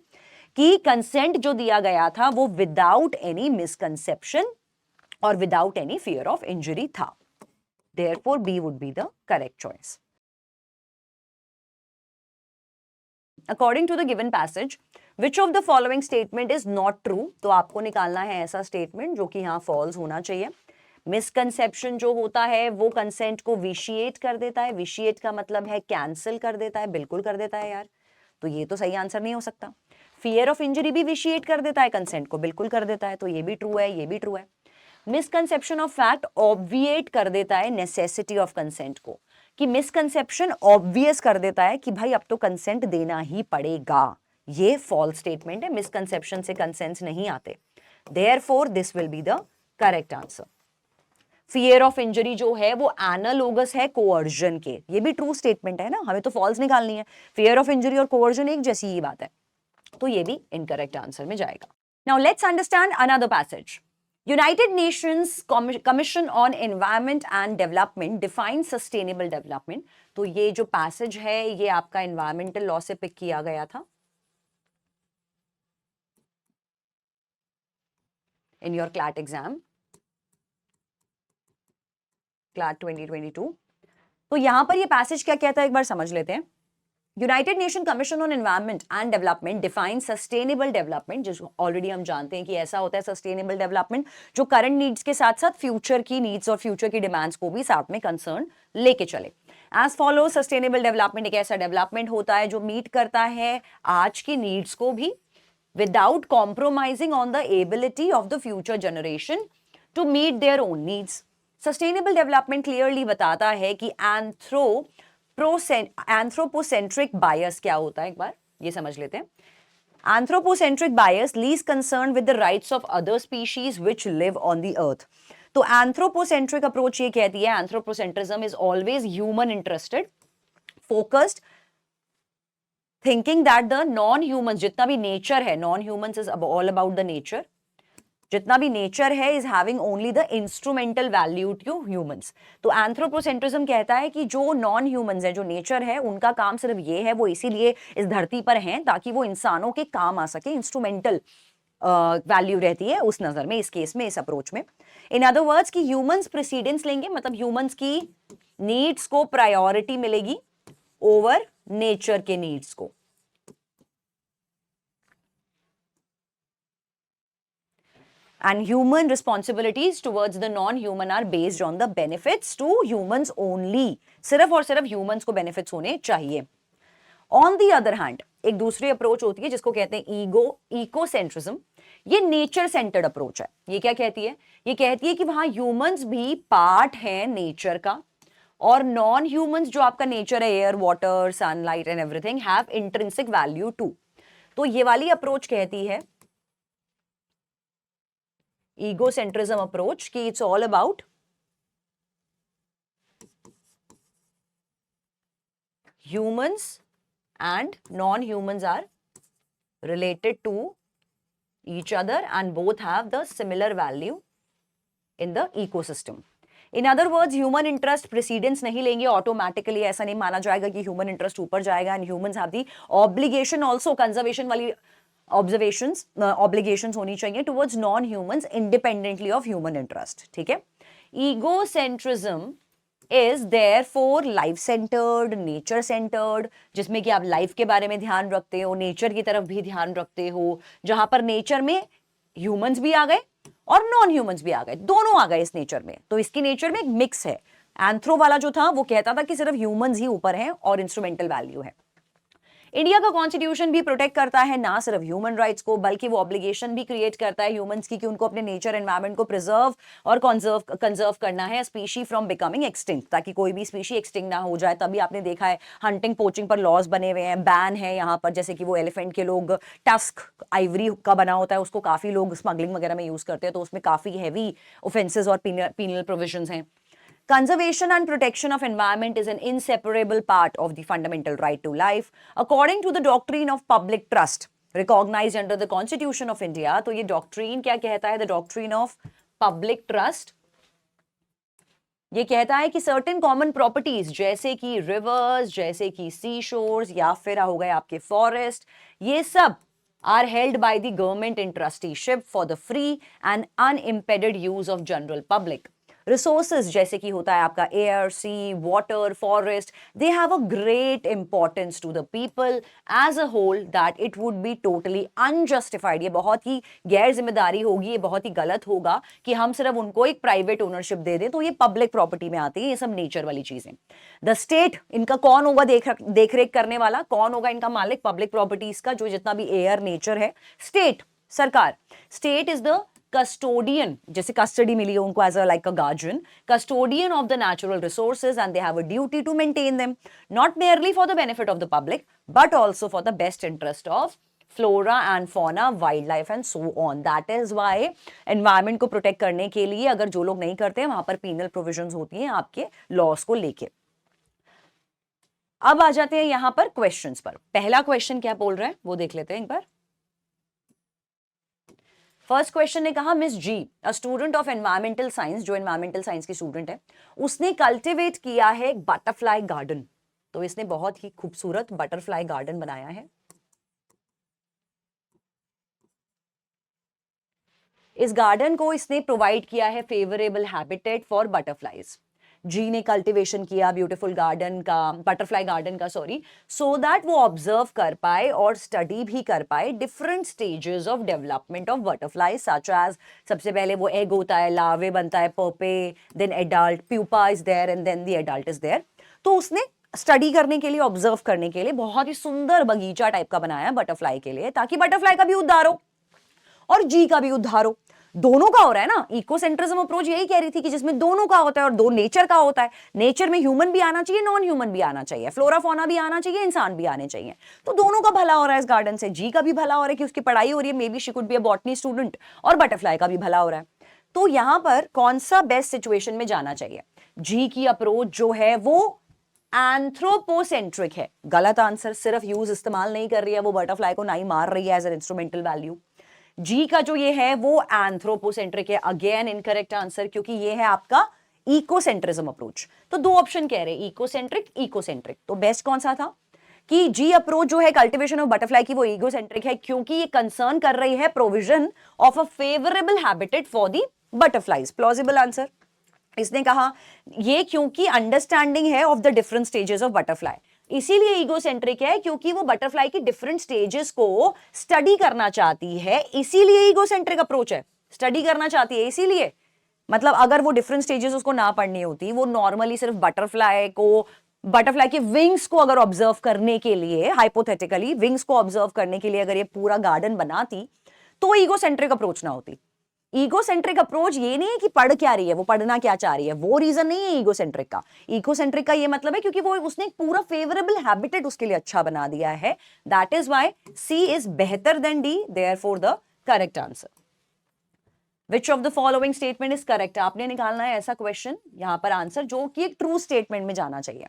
कि consent जो दिया गया था वो without any misconception और without any fear of injury था। Therefore, B would be the correct choice. According to the given passage, which of the following statement is not true? तो आपको निकालना है ऐसा statement जो कि यहाँ false होना चाहिए। मिसकंसेप्शन जो होता है वो कंसेंट को विशिएट कर देता है, विशिएट का मतलब है कैंसिल कर देता है, बिल्कुल कर देता है यार, तो ये तो सही आंसर नहीं हो सकता। फियर ऑफ इंजरी भी विशिएट कर देता है कंसेंट को, बिल्कुल कर देता है, तो ये भी ट्रू है, ये भी ट्रू है। मिसकंसेप्शन ऑफ फैक्ट ऑब्विएट कर देता है नेसेसिटी ऑफ कंसेंट को, कि मिसकंसेप्शन ऑब्वियस कर देता है कि भाई अब तो कंसेंट देना ही पड़ेगा, ये फॉल्स स्टेटमेंट है, मिसकंसेप्शन से कंसेंट नहीं आते। Therefore this will be the correct answer. Fear of injury जो है वो एनालोगस है कोअर्जन के, ये भी ट्रू स्टेटमेंट है ना, हमें तो फॉल्स निकालनी है। फियर ऑफ इंजरी और कोअर्जन एक जैसी ही बात है, तो ये भी इनकरेक्ट आंसर में जाएगा। Now let's understand another passage. United Nations Commission on Environment and Development defines sustainable development. तो ये जो पैसेज है ये आपका environmental law से पिक किया गया था in your CLAT exam, CLAT 2022। तो यहां पर ये पैसेज क्या कहता है एक बार समझ लेते हैं। United nation commission on environment and development define sustainable development, जिसको ऑलरेडी हम जानते हैं कि ऐसा होता है सस्टेनेबल डेवलपमेंट जो करंट नीड्स के साथ साथ फ्यूचर की नीड्स और फ्यूचर की डिमांड्स को भी साथ में कंसर्न लेके चले। एज फॉलो, सस्टेनेबल डेवलपमेंट एक ऐसा डेवलपमेंट होता है जो मीट करता है आज की नीड्स को भी without compromising on the ability of the future generation to meet their own needs. Sustainable development clearly बताता है कि एंथ्रोपोसेंट्रिक बायस क्या होता है, एक बार ये समझ लेते हैं। Anthropocentric bias lies concern with the rights of other species which live on the earth. तो एंथ्रोपोसेंट्रिक अप्रोच ये कहती है, anthropocentrism is always human interested, focused, thinking that the non human, जितना भी नेचर है, non humans is all about the nature, जितना भी nature है is having only the instrumental value to humans. तो एंथ्रोपोसेंट्रिज्म कहता है कि जो नॉन ह्यूमंस है, जो नेचर है, उनका काम सिर्फ ये है, वो इसीलिए इस धरती पर हैं ताकि वो इंसानों के काम आ सके, इंस्ट्रूमेंटल वैल्यू रहती है उस नजर में, इस केस में, इस अप्रोच में। इन अदर वर्ड्स कि ह्यूमंस प्रेसिडेंस लेंगे, मतलब ह्यूमंस की नीड्स को प्रायोरिटी मिलेगी ओवर नेचर के नीड्स को। And human responsibilities towards the non-human are based on the benefits to humans only. सिर्फ और सिर्फ humans को benefits होने चाहिए। ऑन दी अदर हैंड एक दूसरी अप्रोच होती है जिसको कहते हैं इकोसेंट्रिज्म। ये नेचर सेंटर्ड अप्रोच है। ये क्या कहती है? ये कहती है कि वहां ह्यूमंस भी पार्ट है नेचर का, और नॉन ह्यूमंस जो आपका नेचर है, air, water, sunlight and everything, have intrinsic value too. तो ये वाली अप्रोच कहती है, ईगोसेंट्रिज्म अप्रोच, कि it's all about humans and non-humans are related to each other and both have the similar value in the ecosystem. In other words, human interest precedence नहीं लेंगे automatically, ऐसा नहीं माना जाएगा कि human interest ऊपर जाएगा, and humans have the obligation also, conservation वाली obligations होनी चाहिए towards non-humans independently of human interest. ठीक है? Egocentrism is therefore life centered, nature centered, जिसमें कि आप लाइफ के बारे में ध्यान रखते हो, नेचर की तरफ भी ध्यान रखते हो, जहां पर नेचर में ह्यूमंस भी आ गए और नॉन ह्यूमंस भी आ गए, दोनों आ गए इस नेचर में। तो इसकी नेचर में एक मिक्स है। एंथ्रो वाला जो था वो कहता था कि सिर्फ ह्यूमंस ही ऊपर हैं और इंस्ट्रूमेंटल वैल्यू है। इंडिया का कॉन्स्टिट्यूशन भी प्रोटेक्ट करता है ना सिर्फ ह्यूमन राइट्स को, बल्कि वो ऑब्लिगेशन भी क्रिएट करता है ह्यूमंस की कि उनको अपने नेचर एनवायरनमेंट को प्रिजर्व और कंजर्व करना है स्पीशी फ्रॉम बिकमिंग एक्सटिंक्ट, ताकि कोई भी स्पीशी एक्सटिंक्ट ना हो जाए। तभी आपने देखा है हंटिंग पोचिंग पर लॉज बने हुए हैं, बैन है यहाँ पर, जैसे कि वो एलिफेंट के लोग टस्क आइवरी का बना होता है उसको काफी लोग स्मगलिंग वगैरह में यूज करते हैं, तो उसमें काफी हैवी ऑफेंसेस और पीनल प्रोविजंस हैं। Conservation and protection of environment is an inseparable part of the fundamental right to life. According to the doctrine of public trust, recognized under the Constitution of India, तो ये doctrine क्या कहता है? The doctrine of public trust ये कहता है कि certain common properties जैसे कि rivers, जैसे कि sea shores, या फिर हो गए आपके forest, ये सब are held by the government in trusteeship for the free and unimpeded use of general public. Resources जैसे कि होता है आपका air, sea, water, forest, they have a great importance to the people as a whole that it would be totally unjustified. ये बहुत ही गैर जिम्मेदारी होगी, ये बहुत ही गलत होगा कि हम सिर्फ उनको एक प्राइवेट ओनरशिप दे दें। तो ये पब्लिक प्रॉपर्टी में आती है ये सब नेचर वाली चीजें। द स्टेट, इनका कौन होगा देख रेख करने वाला, कौन होगा इनका मालिक पब्लिक प्रॉपर्टीज का? जो जितना भी एयर, नेचर है, स्टेट, सरकार। स्टेट इज द custodian, जैसे custody मिली है उनको as a like a guardian, custodian of the natural resources, and they have a duty to maintain them, not merely for the benefit of the public, but also for the best interest of flora and fauna, wildlife and so on. That is why environment को protect करने के लिए अगर जो लोग नहीं करते हैं वहां पर penal provisions होती हैं आपके laws को लेके। अब आ जाते हैं यहां पर questions पर। पहला question क्या बोल रहा है वो देख लेते हैं एक बार। फर्स्ट क्वेश्चन ने कहा, miss G, a student of environmental science, जो एनवायरमेंटल साइंस की स्टूडेंट है, उसने कल्टिवेट किया है एक बटरफ्लाई गार्डन। तो इसने बहुत ही खूबसूरत बटरफ्लाई गार्डन बनाया है। इस गार्डन को इसने प्रोवाइड किया है favourable habitat for butterflies. G ने कल्टीवेशन किया ब्यूटीफुल गार्डन का, बटरफ्लाई गार्डन का सॉरी, सो दैट वो ऑब्जर्व कर पाए और स्टडी भी कर पाए different stages of development of butterfly, such as सबसे पहले वो एग होता है, लार्वे बनता है, पर्पे, then adult, pupa is there and then the adult is there. तो उसने स्टडी करने के लिए, ऑब्जर्व करने के लिए बहुत ही सुंदर बगीचा टाइप का बनाया बटरफ्लाई के लिए, ताकि बटरफ्लाई का भी उद्धार हो और जी का भी उद्धार हो। दोनों का हो रहा है ना। इकोसेंट्रिज्म अप्रोच यही कह रही थी कि जिसमें दोनों का होता है और दो नेचर का होता है। नेचर में ह्यूमन भी आना चाहिए, नॉन ह्यूमन भी आना चाहिए, फ्लोरा फौना भी आना चाहिए, इंसान भी आने चाहिए। तो दोनों का भला हो रहा है इस गार्डन से। जी का भी भला हो रहा है कि उसकी पढ़ाई हो रही है, may be she could be a botany student, और बटरफ्लाई का भी भला हो रहा है। तो यहां पर कौन सा बेस्ट सिचुएशन में जाना चाहिए? जी की अप्रोच जो है वो एंथ्रोपोसेंट्रिक है। गलत आंसर, सिर्फ यूज इस्तेमाल नहीं कर रही है वो, बटरफ्लाई को नहीं मार रही है एज एन इंस्ट्रूमेंटल वैल्यू। जी का जो ये है वो एंथ्रोपोसेंट्रिक है, अगेन इनकरेक्ट आंसर, क्योंकि ये है आपका इकोसेंट्रिज्म अप्रोच। तो दो ऑप्शन कह रहे हैं, इकोसेंट्रिक, इकोसेंट्रिक। तो बेस्ट कौन सा था कि जी अप्रोच जो है कल्टीवेशन ऑफ बटरफ्लाई की वो इकोसेंट्रिक है, क्योंकि ये कंसर्न कर रही है provision of a favourable habitat for the butterflies. Plausible answer. इसने कहा ये क्योंकि अंडरस्टैंडिंग है of the different stages of butterfly, इसीलिए ईगोसेंट्रिक है, क्योंकि वो बटरफ्लाई की डिफरेंट स्टेजेस को स्टडी करना चाहती है, इसीलिए ईगोसेंट्रिक अप्रोच है। स्टडी करना चाहती है इसीलिए, मतलब अगर वो डिफरेंट स्टेजेस उसको ना पढ़नी होती, वो नॉर्मली सिर्फ बटरफ्लाई को बटरफ्लाई के विंग्स को अगर ऑब्जर्व करने के लिए, हाइपोथेटिकली विंग्स को ऑब्जर्व करने के लिए अगर ये पूरा गार्डन बनाती तो ईगोसेंट्रिक अप्रोच ना होती। ईगोसेंट्रिक अप्रोच ये नहीं है कि पढ़ क्या रही है, वो पढ़ना क्या चाह रही है, वो रीजन नहीं है ईगोसेंट्रिक का। ईगोसेंट्रिक का ये मतलब है क्योंकि वो उसने एक पूरा फेवरेबल हैबिटेट उसके लिए अच्छा बना दिया है। That is why C is बेहतर than D, therefore the correct answer. Which of the following statement is correct? आपने निकालना है ऐसा क्वेश्चन यहां पर आंसर जो कि एक ट्रू स्टेटमेंट में जाना चाहिए।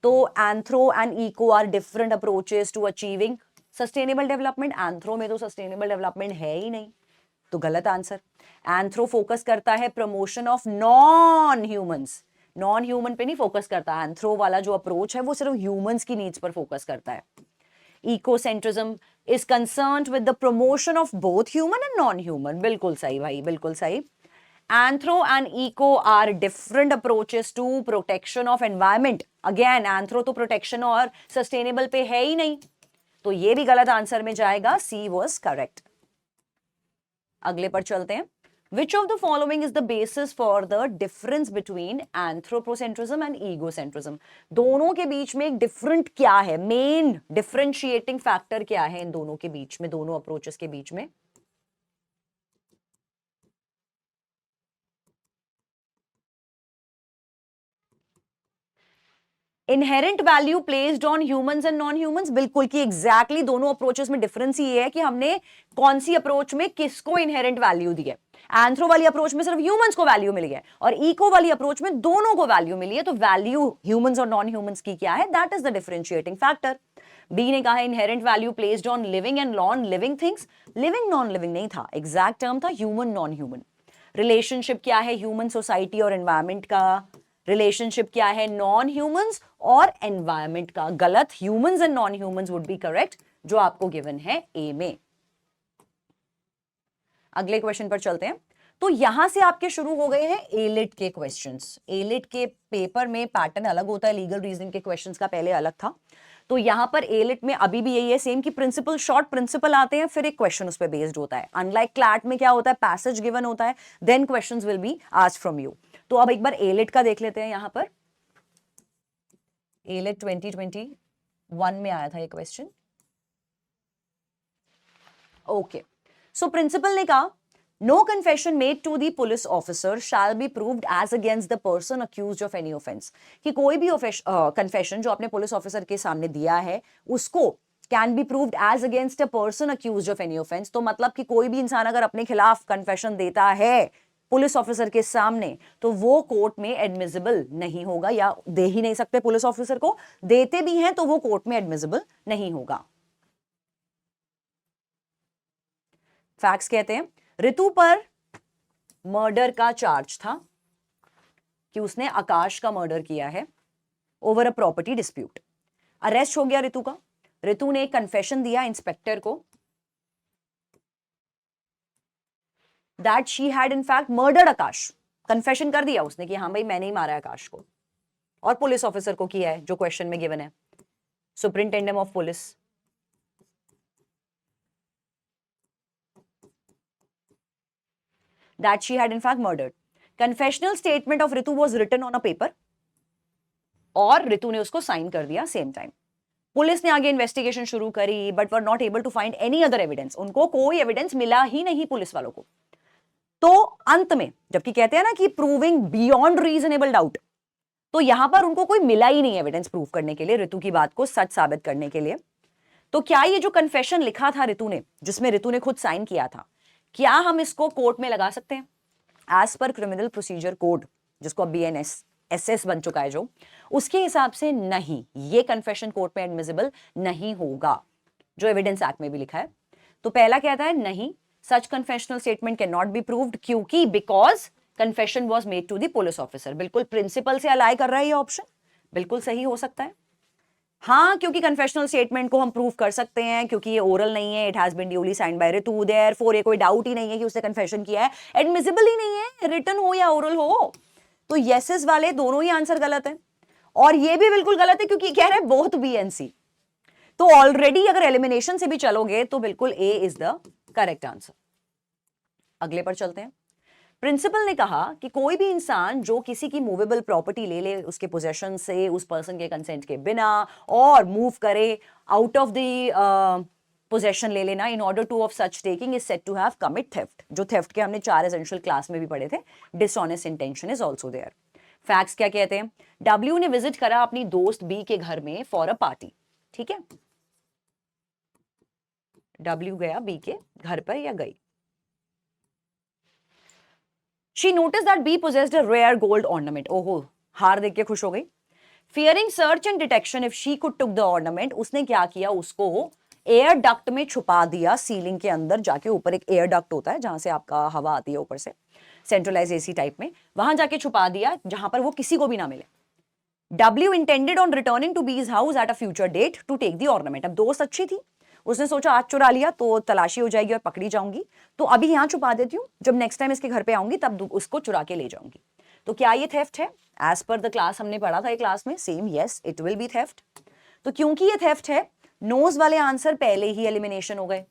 तो anthro and eco are different approaches to achieving sustainable development. Anthro में तो सस्टेनेबल डेवलपमेंट है ही नहीं, तो गलत आंसर। एंथ्रो फोकस करता है promotion of non humans, non human पे नहीं फोकस करता। एंथ्रो वाला जो अप्रोच है वो सिर्फ ह्यूमंस की नीड्स पर फोकस करता है। Ecocentrism is concerned with the promotion of both human and non human. बिल्कुल सही भाई, बिल्कुल सही। Anthro and eco are different approaches to protection of environment. Again anthro तो प्रोटेक्शन और सस्टेनेबल पे है ही नहीं, तो ये भी गलत आंसर में जाएगा। She was correct. अगले पर चलते हैं। Which of the following is the basis for the difference between anthropocentrism and egocentrism? दोनों के बीच में एक डिफरेंट क्या है, मेन डिफरेंशिएटिंग फैक्टर क्या है इन दोनों के बीच में, दोनों अप्रोचेस के बीच में? Inherent value placed on humans and non humans. बिल्कुल कि एग्जैक्टली दोनों अप्रोचेस में डिफरेंस ही है कि हमने कौन सी अप्रोच में किसको इनहेरेंट वैल्यू दी है। एंथ्रो वाली अप्रोच में सिर्फ ह्यूमंस को वैल्यू मिली है और इको वाली अप्रोच में दोनों को वैल्यू मिली है। तो वैल्यू ह्यूमंस और नॉन ह्यूमंस की क्या है, that is the differentiating factor. B ने कहा है inherent value placed on living and non living things. Living non living नहीं था, एग्जैक्ट टर्म था ह्यूमन नॉन ह्यूमन। रिलेशनशिप क्या है ह्यूमन सोसाइटी और एनवायरमेंट का, रिलेशनशिप क्या है नॉन ह्यूमंस और एनवायरमेंट का। गलत, humans and non humans would be correct, जो आपको गिवन है ए में। अगले क्वेश्चन पर चलते हैं। तो यहां से आपके शुरू हो गए हैं एलिट के क्वेश्चंस। एलिट के पेपर में पैटर्न अलग होता है, लीगल रीजनिंग के क्वेश्चंस का पहले अलग था। तो यहां पर एलिट में अभी भी यही है सेम कि प्रिंसिपल, शॉर्ट प्रिंसिपल आते हैं, फिर एक क्वेश्चन उस पर बेस्ड होता है। अनलाइक क्लैट में क्या होता है, पैसेज गिवन होता है, then questions will be asked from you. तो अब एक बार एलिट का देख लेते हैं। यहां पर एलिट 2021 में आया था ये क्वेश्चन। ओके, सो प्रिंसिपल ने कहा no confession made to the police officer shall be proved as against the person accused of any offence. कि कोई भी कन्फेशन जो आपने पुलिस ऑफिसर के सामने दिया है उसको can be proved as against a person accused of any offence. तो मतलब कि कोई भी इंसान अगर अपने खिलाफ कन्फेशन देता है पुलिस ऑफिसर के सामने तो वो कोर्ट में एडमिसिबल नहीं होगा, या दे ही नहीं सकते पुलिस ऑफिसर को, देते भी हैं तो वो कोर्ट में एडमिसिबल नहीं होगा। फैक्ट्स कहते हैं ऋतु पर मर्डर का चार्ज था कि उसने आकाश का मर्डर किया है over a property dispute. Arrest हो गया ऋतु का। ऋतु ने कन्फेशन दिया इंस्पेक्टर को that she had in fact murdered Akash. Confession कर दिया उसने कि हाँ भाई मैंने ही मारा आकाश को, और पुलिस ऑफिसर को किया है जो क्वेश्चन में गिवन है, superintendent of police. that she had in fact murdered. Confessional statement of Ritu was written on a paper और रितु ने उसको साइन कर दिया सेम टाइम। पुलिस ने आगे इन्वेस्टिगेशन शुरू करी but were not able to find any other evidence. उनको कोई एविडेंस मिला ही नहीं पुलिस वालों को। तो अंत में जबकि कहते हैं ना कि प्रूविंग बियॉन्ड रीजनेबल डाउट, तो यहां पर उनको कोई मिला ही नहीं एविडेंस प्रूव करने के लिए, रितु की बात को सच साबित करने के लिए। तो क्या ये जो कन्फेशन लिखा था रितु ने, जिसमें रितु ने खुद साइन किया था, क्या हम इसको कोर्ट में लगा सकते हैं? As per criminal procedure code, जिसको अब BNS SS बन चुका है जो, उसके हिसाब से नहीं, ये कन्फेशन कोर्ट में एडमिसिबल नहीं होगा, जो एविडेंस एक्ट में भी लिखा है। तो पहला कहता है नहीं, such confessional statement can not be proved क्योंकि because confession was made to the police officer. बिल्कुल प्रिंसिपल से अलाइ कर रहा है ये ऑप्शन, बिल्कुल सही हो सकता है। हाँ, क्योंकि कन्फेशनल स्टेटमेंट को हम प्रूव कर सकते हैं क्योंकि ये ओरल नहीं है, it has been duly signed by Ritu, therefore ये कोई डाउट ही नहीं है कि उसने कन्फेशन किया है, एडमिसिबल ही नहीं है, रिटन हो या ओरल हो। तो येसेस वाले दोनों ही आंसर गलत है, और ये भी बिल्कुल गलत है क्योंकि कह रहे हैं बोथ बी एंड सी। तो ऑलरेडी अगर एलिमिनेशन से भी चलोगे तो बिल्कुल ए इज द करेक्ट आंसर। अगले पर चलते हैं। प्रिंसिपल ने कहा कि कोई भी इंसान जो किसी की मूवेबल प्रॉपर्टी ले ले उसके पोजेशन से, उस पर्सन के कंसेंट के बिना, और मूव करे आउट ऑफ द पोजेशन ले लेना in order to of such taking is said to have commit theft. जो थेफ्ट के हमने 4 एसेंशियल क्लास में भी पढ़े थे, dishonest intention is also there. Facts क्या कहते हैं? डब्ल्यू ने विजिट करा अपनी दोस्त बी के घर में फॉर अ पार्टी। ठीक है, डब्ल्यू गया बी के घर पर या गई। She noticed that B possessed a rare gold ornament. ओहो, हार देख के खुश हो गई। Fearing search and detection if she could took the ornament, उसने क्या किया, उसको एयर डक्ट में छुपा दिया, सीलिंग के अंदर जाके। ऊपर एक एयर डक्ट होता है जहां से आपका हवा आती है ऊपर से, सेंट्रलाइज एसी टाइप में, वहां जाके छुपा दिया जहां पर वो किसी को भी ना मिले। W intended on returning to B's house at a future date to take the ornament. अब दोस्त अच्छी थी, उसने सोचा आज चुरा लिया तो तलाशी हो जाएगी और पकड़ी जाऊंगी, तो अभी यहां छुपा देती हूँ, जब नेक्स्ट टाइम इसके घर पे आऊंगी तब उसको चुरा के ले जाऊंगी। तो क्या ये थेफ्ट है? एज पर द क्लास हमने पढ़ा था एक क्लास में, same, yes it will be theft. तो क्योंकि ये थेफ्ट है, नोज वाले आंसर पहले ही एलिमिनेशन हो गए।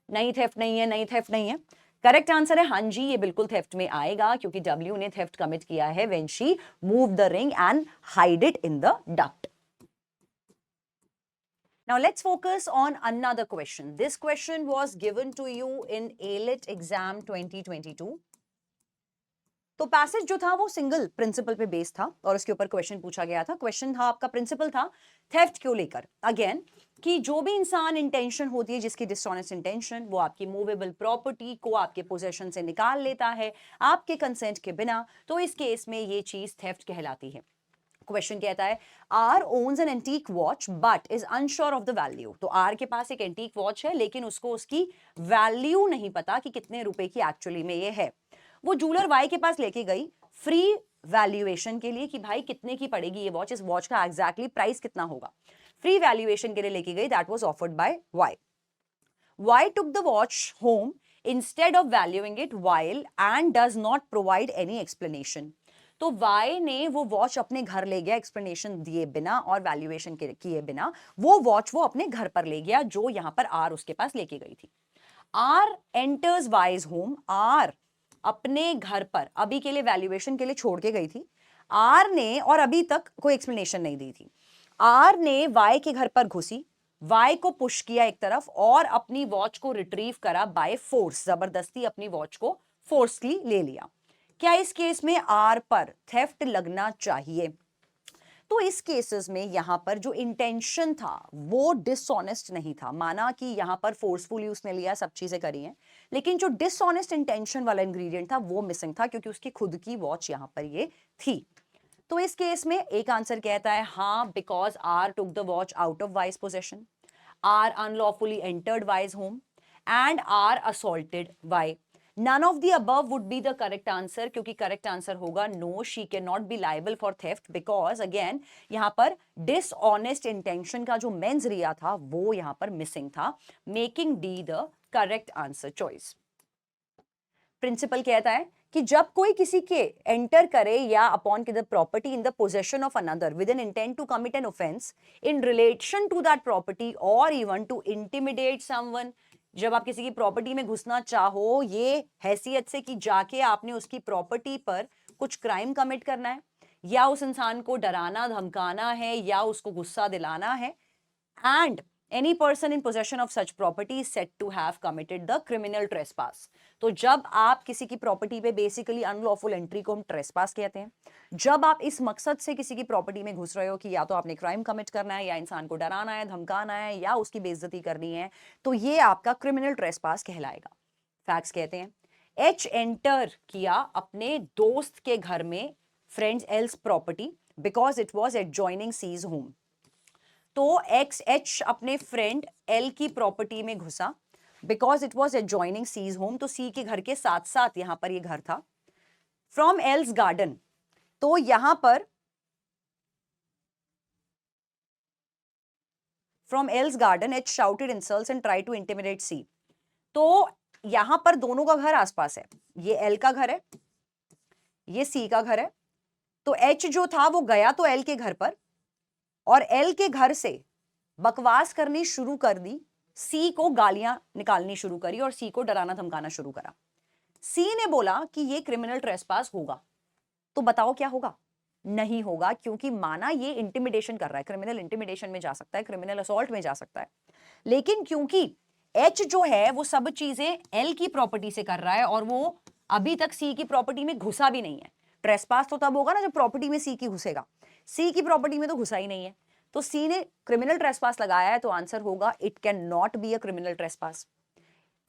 नहीं थेफ्ट नहीं है, नहीं थेफ्ट नहीं है। करेक्ट आंसर है हाँ जी, ये बिल्कुल थेफ्ट में आएगा क्योंकि डब्ल्यू ने थेफ्ट कमिट किया है when she move the ring and hide it in the duct. Now let's focus on another question. This question was given to you in ALET exam 2022. तो पैसेज जो था वो सिंगल प्रिंसिपल पे based था और उसके ऊपर क्वेश्चन पूछा गया था। क्वेश्चन था आपका, प्रिंसिपल था थेफ्ट क्यों लेकर, अगेन कि जो भी इंसान इंटेंशन होती है जिसकी डिसऑनेस्ट इंटेंशन, वो आपकी मूवेबल प्रॉपर्टी को आपके पोजेशन से निकाल लेता है आपके कंसेंट के बिना, तो इस केस में ये चीज थेफ्ट कहलाती है। क्वेश्चन कहता है R owns an antique watch but is unsure of the value. तो आर के पास एक एंटीक वॉच है लेकिन उसको उसकी वैल्यू नहीं पता कि कितने रुपए की एक्चुअली में ये है। वो जूलर वाई के पास लेके गई फ्री वैल्यूएशन के लिए कि भाई कितने की पड़ेगी ये वॉच, इस वॉच का एग्जैक्टली प्राइस कितना होगा। फ्री वैल्यूएशन के लिए लेके गई, that was offered by Y. Y took the watch home instead of valuing it while and does not provide any explanation. तो वाई ने वो वॉच अपने घर ले गया एक्सप्लेनेशन दिए बिना और वैल्यूएशन किए बिना। वो वॉच वो अपने घर पर ले गया जो यहां पर आर उसके पास लेके गई थी। R enters Y's home, R अपने घर पर अभी के लिए वैल्यूएशन के लिए छोड़ के गई थी। आर ने, और अभी तक कोई एक्सप्लेनेशन नहीं दी थी, आर ने वाई के घर पर घुसी, वाई को पुश किया एक तरफ और अपनी वॉच को रिट्रीव करा बाय फोर्स, जबरदस्ती अपनी वॉच को फोर्सली ले लिया। क्या इस केस में आर पर थेफ्ट लगना चाहिए? तो इस केसेस में यहां पर जो इंटेंशन था वो डिसऑनेस्ट नहीं था। माना कि यहां पर फोर्सफुली उसने लिया, सब चीजें करी हैं, लेकिन जो डिसऑनेस्ट इंटेंशन वाला इंग्रेडिएंट था वो मिसिंग था क्योंकि उसकी खुद की वॉच यहां पर ये थी। तो इस केस में एक आंसर कहता है हाँ, because R took the watch out of Y's possession, R unlawfully entered Y's home and R assaulted Y. None of the above would be the correct answer क्योंकि correct answer होगा no, she cannot be liable for theft because again यहां पर dishonest intention का जो mens rea था वो यहां पर missing था, making D the correct answer choice. Principle कहता है कि जब कोई किसी के एंटर करे या upon the property in the possession of another with an intent to commit an offence in relation to that property और इवन टू इंटिमिडेट समवन, जब आप किसी की प्रॉपर्टी में घुसना चाहो ये हैसियत से कि जाके आपने उसकी प्रॉपर्टी पर कुछ क्राइम कमिट करना है या उस इंसान को डराना धमकाना है या उसको गुस्सा दिलाना है, and any person in possession of such property is said to have committed the criminal trespass. तो जब आप किसी की प्रॉपर्टी पे बेसिकली अनलॉफुल एंट्री को हम ट्रेसपास कहते हैं, जब आप इस मकसद से किसी की प्रॉपर्टी में घुस रहे हो कि या तो आपने क्राइम कमिट करना है या इंसान को डराना है धमकाना है या उसकी बेइज्जती करनी है, तो ये आपका क्रिमिनल ट्रेसपास कहलाएगा। फैक्ट्स कहते हैं एच एंटर किया अपने दोस्त के घर में friend's L's property because it was adjoining C's home. तो एक्स एच अपने फ्रेंड एल की प्रॉपर्टी में घुसा because it was adjoining C's home, तो सी के घर के साथ साथ यहां पर ये घर था। फ्रॉम एल्स गार्डन, तो यहां पर from L's garden H shouted insults and try to intimidate C. तो यहां पर दोनों का घर आसपास है, ये एल का घर है ये सी का घर है। तो एच जो था वो गया तो एल के घर पर और एल के घर से बकवास करनी शुरू कर दी, सी को गालियां निकालनी शुरू करी और सी को डराना धमकाना शुरू करा। सी ने बोला कि ये क्रिमिनल ट्रेसपास होगा, तो बताओ क्या होगा? नहीं होगा, क्योंकि माना ये इंटिमिडेशन कर रहा है, क्रिमिनल इंटिमिडेशन में जा सकता है, क्रिमिनल असॉल्ट में जा सकता है, लेकिन क्योंकि एच जो है वो सब चीजें एल की प्रॉपर्टी से कर रहा है और वो अभी तक सी की प्रॉपर्टी में घुसा भी नहीं है। ट्रेसपास तो तब होगा ना जब प्रॉपर्टी में सी की घुसेगा, सी की प्रॉपर्टी में तो घुसा ही नहीं है, तो सी ने क्रिमिनल ट्रेसपास लगाया है, तो आंसर होगा it can not be a criminal trespass.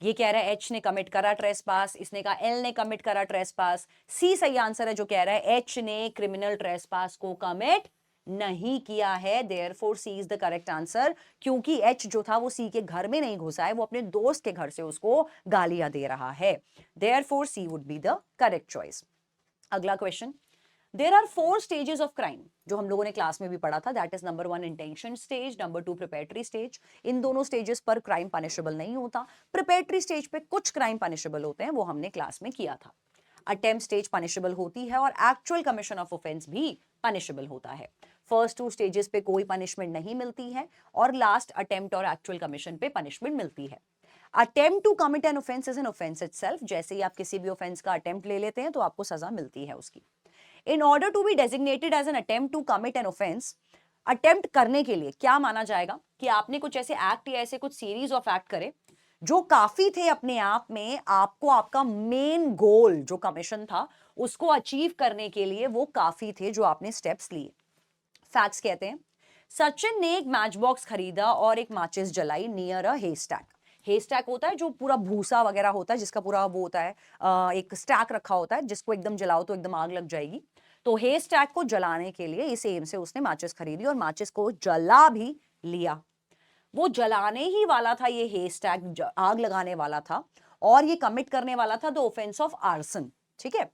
ये कह रहा है एच ने कमिट करा ट्रेसपास, इसने कहा एल ने कमिट करा ट्रेसपास, सी सही आंसर है जो कह रहा है एच ने क्रिमिनल ट्रेसपास को कमिट नहीं किया है, therefore C is the correct answer, क्योंकि एच जो था वो सी के घर में नहीं घुसा है, वो अपने दोस्त के घर से उसको गालियां दे रहा है, therefore C would be the correct choice. अगला question, there are 4 stages of crime, जो हम लोगों ने क्लास में भी पढ़ा था, that is number 1 intention stage, number 2 preparatory stage. इन दोनों स्टेजेस पर क्राइम पनिशेबल नहीं होता, प्रिपेटरी स्टेज पे कुछ क्राइम पनिशेबल होते हैं, वो हमने क्लास में किया था। अटेम्प्ट स्टेज पनिशेबल होती है और एक्चुअल कमीशन ऑफ ऑफेंस भी पनिशेबल होता है। फर्स्ट 2 स्टेजेस पे कोई पनिशमेंट नहीं मिलती है और लास्ट अटेम्प्ट और एक्चुअल कमीशन पे पनिशमेंट मिलती है। Attempt to commit an offence is an offence itself, जैसे ही आप किसी भी ऑफेंस का अटेम्प्ट ले लेते हैं तो आपको सजा मिलती है उसकी। In order to be designated as an attempt to commit an offense, attempt करने के लिए क्या माना जाएगा कि आपने कुछ ऐसे एक्ट या ऐसे कुछ सीरीज ऑफ एक्ट करे जो काफी थे अपने आप में, आपको आपका मेन गोल जो कमीशन था उसको अचीव करने के लिए वो काफी थे जो आपने स्टेप्स लिए। फैक्ट्स कहते हैं सचिन ने एक मैच बॉक्स खरीदा और एक माचिस जलाई नियर अ हेस्टैक। हेस्टैक होता है जो पूरा भूसा वगैरह होता है, जिसका पूरा वो होता है एक स्टैक रखा होता है जिसको एकदम जलाओ तो एकदम आग लग जाएगी। तो हेस्टैक को जलाने के लिए इस एम से उसने माचिस खरीदी और माचिस को जला भी लिया। वो जलाने ही वाला था, ये हेस्टैक आग लगाने वाला था और ये कमिट करने वाला था द ऑफेंस ऑफ आर्सन, ठीक है।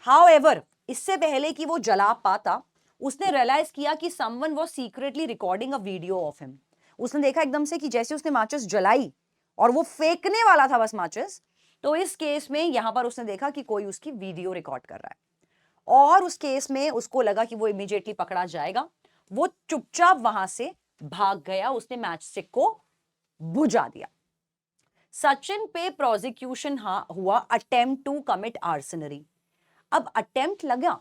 हाउएवर, इससे पहले कि वो जला पाता उसने रियलाइज किया कि someone was secretly recording a video of him. उसने देखा एकदम से कि जैसे उसने माचिस जलाई और वो फेंकने वाला था बस माचिस, तो इस केस में यहां पर उसने देखा कि कोई उसकी वीडियो रिकॉर्ड कर रहा है और उस केस में उसको लगा कि वो इमीडिएटली पकड़ा जाएगा। वो चुपचाप वहां से भाग गया, उसने मैच स्टिक को बुझा दिया। सचिन पे प्रोसिक्यूशन हुआ अटेम्प्ट टू कमिट आर्सनरी। अब अटेम्प्ट लगा,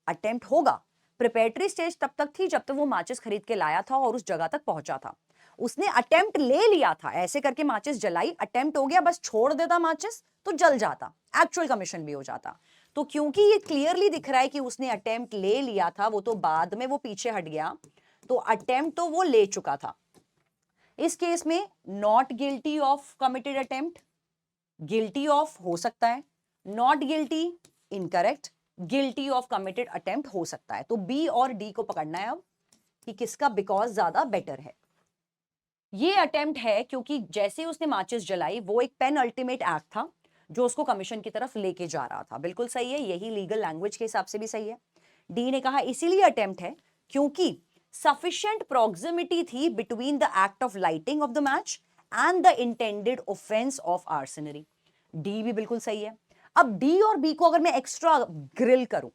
अटेम्प्ट होगा। प्रिपेटरी स्टेज तब तक थी जब तक वो माचिस खरीद के लाया था और उस जगह तक पहुंचा था। उसने अटेम्प्ट ले लिया था, ऐसे करके माचिस जलाई, अटेम्प्ट हो गया, बस छोड़ देता माचिस तो जल जाता, एक्चुअल कमीशन भी हो जाता। तो क्योंकि ये क्लियरली दिख रहा है कि उसने अटेम्प्ट ले लिया था, वो तो बाद में वो पीछे हट गया, तो अटेम्प्ट तो वो ले चुका था। इस केस में not guilty of committed attempt, guilty of हो सकता है, not guilty incorrect, guilty of committed attempt हो सकता है। तो बी और डी को पकड़ना है अब कि किसका बिकॉज ज्यादा बेटर है। ये अटेम्प्ट है क्योंकि जैसे उसने माचिस जलाई वो एक पेन अल्टीमेट एक्ट था जो उसको कमीशन की तरफ लेके जा रहा था। बिल्कुल सही है, यही लीगल लैंग्वेज के हिसाब से भी सही है। डी ने कहा इसीलिए अटेम्प्ट है क्योंकि सफिशिएंट प्रॉक्सिमिटी थी between the act of lighting of the match and the intended offence of arson. D भी बिल्कुल सही है। अब डी और बी को अगर मैं एक्स्ट्रा ग्रिल करूं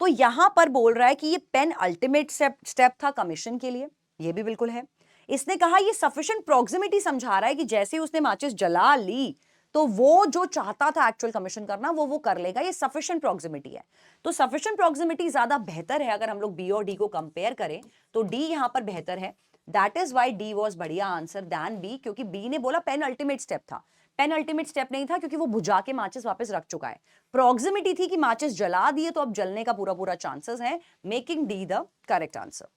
तो यहां पर बोल रहा है कि ये पेन अल्टीमेट स्टेप था कमीशन के लिए, ये भी बिल्कुल है। इसने कहा ये सफिशिएंट प्रॉक्सिमिटी समझा रहा है कि जैसे उसने माचिस जला ली तो वो जो चाहता था एक्चुअल कमीशन करना वो कर लेगा, ये सफिशिएंट प्रॉक्सिमिटी है। तो सफिशिएंट प्रॉक्सिमिटी ज्यादा बेहतर है। अगर हम लोग बी और डी को कंपेयर करें तो डी यहां पर बेहतर है, that is why D was बढ़िया आंसर दैन बी, क्योंकि बी ने बोला पेन अल्टीमेट स्टेप था। पेन अल्टीमेट स्टेप नहीं था क्योंकि वो बुझा के माचिस वापस रख चुका है। प्रॉक्सिमिटी थी कि माचिस जला दिए तो अब जलने का पूरा पूरा चांसेस है, making D the correct answer.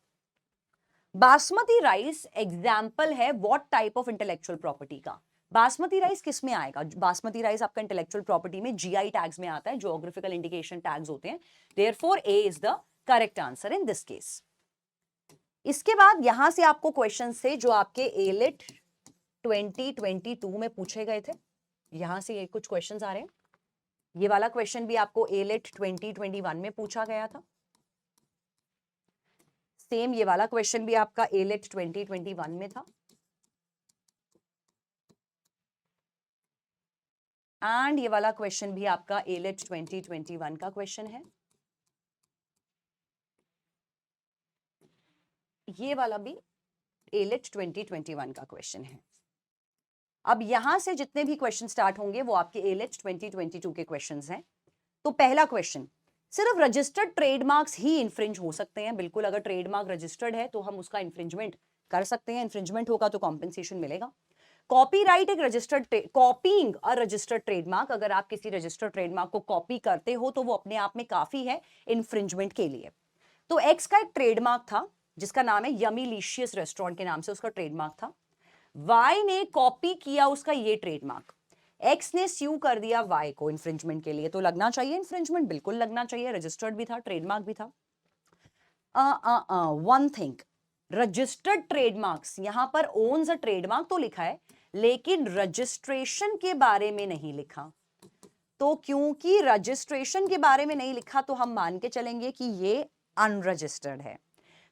Basmati rice example है what type of intellectual property का। बासमती राइस किस में आएगा? बासमती राइस आपका इंटेलेक्चुअल प्रॉपर्टी में जीआई टैग्स में आता है, ज्योग्राफिकल इंडिकेशन टैग्स होते हैं। Therefore A is the correct answer in this case. इसके बाद यहां से आपको क्वेश्चन से जो आपके एलिट 2022 में पूछे गए थे, यहां से ये कुछ क्वेश्चंस आ रहे हैं। ये वाला क्वेश्चन भी आपको एलिट 2021 में पूछा गया था। सेम ये वाला क्वेश्चन भी आपका एलिट 2021 में था। एंड ये वाला क्वेश्चन भी आपका एलिट 2021 का क्वेश्चन है। ये वाला भी एलिट 2021 का क्वेश्चन है। अब यहां से जितने भी क्वेश्चन स्टार्ट होंगे वो आपके एलेट 2022 के क्वेश्चंस हैं। तो पहला क्वेश्चन, सिर्फ रजिस्टर्ड ट्रेडमार्क्स ही इंफ्रिंज हो सकते हैं? बिल्कुल, अगर ट्रेडमार्क रजिस्टर्ड है तो हम उसका इंफ्रिंजमेंट कर सकते हैं, इंफ्रिंजमेंट होगा तो कॉम्पेंसेशन मिलेगा। कॉपीराइट एक registered, copying a registered trademark, अगर आप किसी रजिस्टर्ड ट्रेडमार्क को कॉपी करते हो तो वो अपने आप में काफी है इंफ्रिंजमेंट के लिए। तो एक्स का एक ट्रेडमार्क था जिसका नाम है यमीलिशियस रेस्टोरेंट के नाम से उसका ट्रेडमार्क था। वाई ने कॉपी किया उसका ये ट्रेडमार्क, एक्स ने स्यू कर दिया वाई को इंफ्रिंजमेंट के लिए, तो लगना चाहिए इंफ्रिंजमेंट, बिल्कुल लगना चाहिए, रजिस्टर्ड भी था, ट्रेडमार्क भी था। वन थिंग, रजिस्टर्ड ट्रेडमार्क्स, यहां पर ओन्स अ ट्रेडमार्क तो लिखा है लेकिन रजिस्ट्रेशन के बारे में नहीं लिखा। तो क्योंकि रजिस्ट्रेशन के बारे में नहीं लिखा तो हम मान के चलेंगे कि ये अनरजिस्टर्ड है।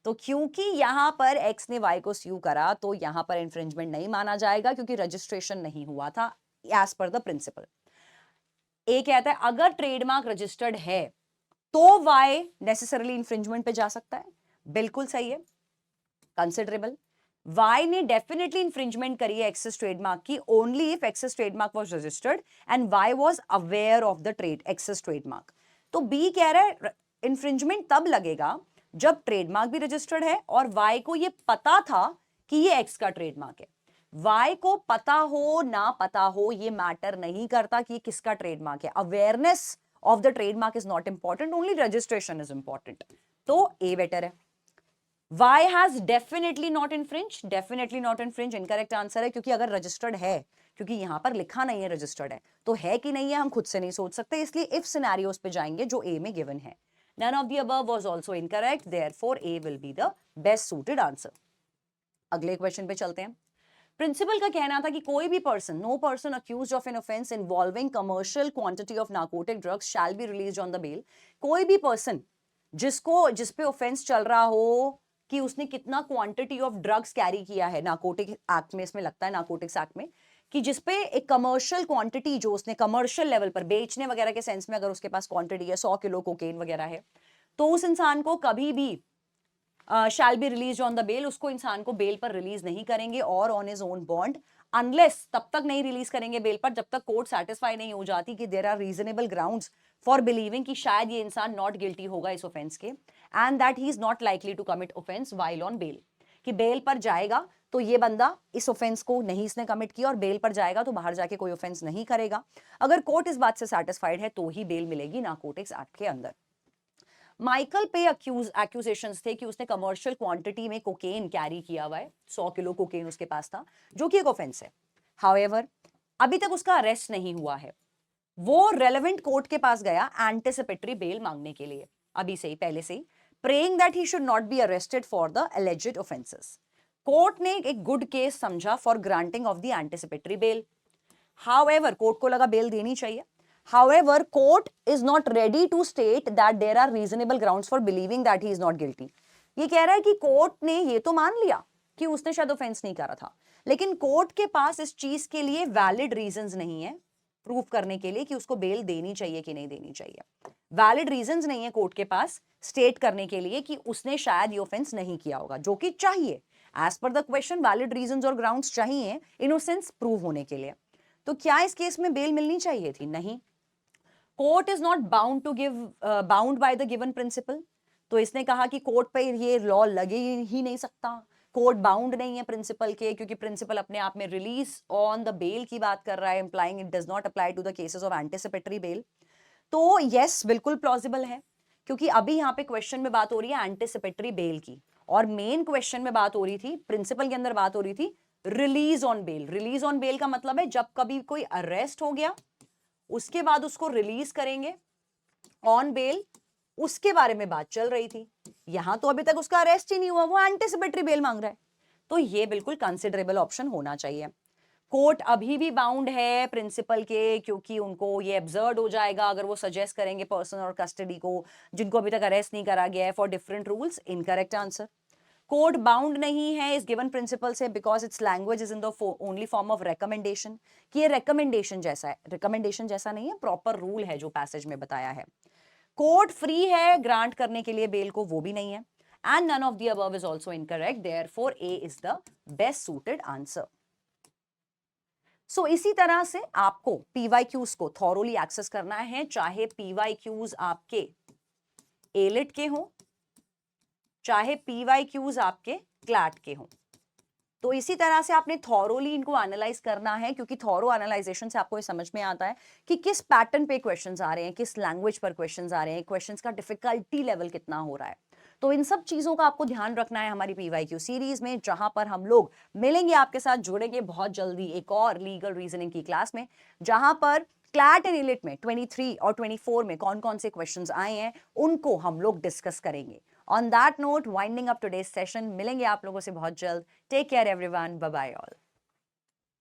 तो क्योंकि यहां पर एक्स ने वाई को स्यू करा तो यहां पर इंफ्रिंजमेंट नहीं माना जाएगा क्योंकि रजिस्ट्रेशन नहीं हुआ था एज पर द प्रिंसिपल। ए कहता है अगर ट्रेडमार्क रजिस्टर्ड है तो वाई नेसेसरली इंफ्रिंजमेंट पे जा सकता है, बिल्कुल सही है, कंसिडरेबल। वाई ने डेफिनेटली इंफ्रिंजमेंट करी है एक्सेस ट्रेडमार्क की only if excess trademark was registered and Y was aware of the trade excess trademark. तो बी कह रहा है इंफ्रिंजमेंट तब लगेगा जब ट्रेडमार्क भी रजिस्टर्ड है और वाई को ये पता था कि ये एक्स का ट्रेडमार्क है। वाई को पता हो ना पता हो ये मैटर नहीं करता कि किसका ट्रेडमार्क है, awareness of the trademark is not important, only registration is important. तो ए बेटर है। Y has definitely not infringed, definitely not infringed, incorrect answer है, क्योंकि अगर रजिस्टर्ड है, क्योंकि यहां पर लिखा नहीं है रजिस्टर्ड है, तो है कि नहीं है हम खुद से नहीं सोच सकते, इसलिए इफ सिनेरियोस पे जाएंगे जो ए में गिवन है। None of the above was also incorrect, therefore A will be the best suited answer. अगले क्वेश्चन पे चलते हैं। प्रिंसिपल का कहना था कि कोई भी person, no person accused of an offence involving commercial quantity of narcotic drugs shall be released on the bail. कोई भी पर्सन जिस पे ऑफेंस चल रहा हो कि उसने कितना क्वांटिटी ऑफ ड्रग्स कैरी किया है, नार्कोटिक एक्ट में इसमें लगता है, नार्कोटिक्स एक्ट में, कि जिसपे एक कमर्शियल क्वांटिटी जो उसने कमर्शियल लेवल पर बेचने वगैरह के सेंस में अगर उसके पास क्वांटिटी है 100 किलो कोकेन वगैरह है, तो उस इंसान को कभी भी shall be release on the bail, उसको इंसान को बेल पर रिलीज नहीं करेंगे और on his own bond, unless, तब तक नहीं रिलीज करेंगे बेल पर जब तक कोर्ट सेटिस्फाई नहीं हो जाती कि there are reasonable grounds for believing कि शायद ये इंसान नॉट गिल्टी होगा इस ऑफेंस के and that he is not likely to commit offence while on bail, कि बेल पर जाएगा तो ये बंदा इस ऑफेंस को नहीं इसने कमिट किया और बेल पर जाएगा तो बाहर जाके कोई ऑफेंस नहीं करेगा। अगर कोर्ट इस बात से सेटिस्फाइड है तो ही बेल मिलेगी नार्कोटिक्स एक्ट के अंदर। माइकल पे एक्यूजेशंस थे कि उसने कमर्शियल क्वांटिटी में कोकेन कैरी किया हुआ है, 100 किलो कोकेन उसके पास था, जो कि एक ऑफेंस है। हाउएवर अभी तक उसका अरेस्ट नहीं हुआ है, वो रेलेवेंट कोर्ट के पास गया एंटिसिपेटरी बेल मांगने के लिए, अभी से ही, पहले से ही, praying that he should not be arrested for the alleged offences. Court ने एक गुड केस समझा for granting of the anticipatory bail. However court को लगा बेल देनी चाहिए। However, court is not ready to state that there are reasonable grounds for believing that he is not guilty. ये कह रहा है कि कोर्ट ने ये तो मान लिया कि उसने शायद ऑफेंस नहीं करा था, लेकिन कोर्ट के पास इस चीज के लिए वैलिड रीजंस नहीं है प्रूफ करने के लिए कि उसको बेल देनी चाहिए कि नहीं देनी चाहिए। वैलिड रीजंस नहीं है कोर्ट के पास स्टेट करने के लिए कि उसने शायद ये ऑफेंस नहीं किया होगा, जो कि चाहिए as per the question, valid reasons और ग्राउंड्स चाहिए इनोसेंस प्रूव होने के लिए। तो क्या इस केस में बेल मिलनी चाहिए थी? नहीं। Court is not bound to give, bound by the given principle. तो इसने कहा कि कोर्ट पे ये लॉ लगे ही नहीं सकता, कोर्ट बाउंड नहीं है प्रिंसिपल के, क्योंकि प्रिंसिपल अपने आप में रिलीज ऑन द बेल की बात कर रहा है, implying it does not apply to the cases of anticipatory bail. तो यस, बिल्कुल प्लॉजिबल है, क्योंकि अभी यहाँ पे क्वेश्चन में बात हो रही है एंटिसिपेटरी बेल की और मेन क्वेश्चन में बात हो रही थी, प्रिंसिपल के अंदर बात हो रही थी release on bail. Release on bail का मतलब है जब कभी कोई अरेस्ट हो गया उसके बाद उसको रिलीज करेंगे ऑन बेल, उसके बारे में बात चल रही थी। यहां तो अभी तक उसका अरेस्ट ही नहीं हुआ, वो एंटिसिपेटरी बेल मांग रहा है, तो ये बिल्कुल कंसिडरेबल ऑप्शन होना चाहिए। कोर्ट अभी भी बाउंड है प्रिंसिपल के, क्योंकि उनको ये एब्सर्ड हो जाएगा अगर वो सजेस्ट करेंगे पर्सन और कस्टडी को जिनको अभी तक अरेस्ट नहीं करा गया है for different rules. Incorrect answer. Court bound नहीं है इस गिवन प्रिंसिपल से because it's language is in the only form of recommendation, कि ये रेकमेंडेशन जैसा है, रेकमेंडेशन जैसा नहीं है, प्रॉपर रूल है जो पैसेज में बताया है। कोर्ट फ्री है ग्रांट करने के लिए बेल को, वो भी नहीं है। And none of the above is also incorrect, therefore A is the best suited answer. So इसी तरह से आपको PYQs को थॉरोली एक्सेस करना है, चाहे PYQs आपके एलिट के हों, चाहे PYQs आपके क्लैट के हों। तो इसी तरह से आपने थॉरोली इनको एनालाइज करना है, क्योंकि थॉरो एनालाइजेशन से आपको ये समझ में आता है कि किस पैटर्न पे क्वेश्चंस आ रहे हैं, किस लैंग्वेज पर क्वेश्चंस आ रहे हैं, क्वेश्चंस का डिफिकल्टी लेवल कितना हो रहा है। तो इन सब चीजों का आपको ध्यान रखना है हमारी PYQ सीरीज में, जहां पर हम लोग मिलेंगे आपके साथ, जुड़ेंगे बहुत जल्दी एक और लीगल रीजनिंग की क्लास में, जहां पर क्लैट एंड इलिट में 23 और 24 में कौन कौन से क्वेश्चंस आए हैं उनको हम लोग डिस्कस करेंगे। On that note, winding up today's session, मिलेंगे आप लोगों से बहुत जल्द। Take care everyone, bye bye all.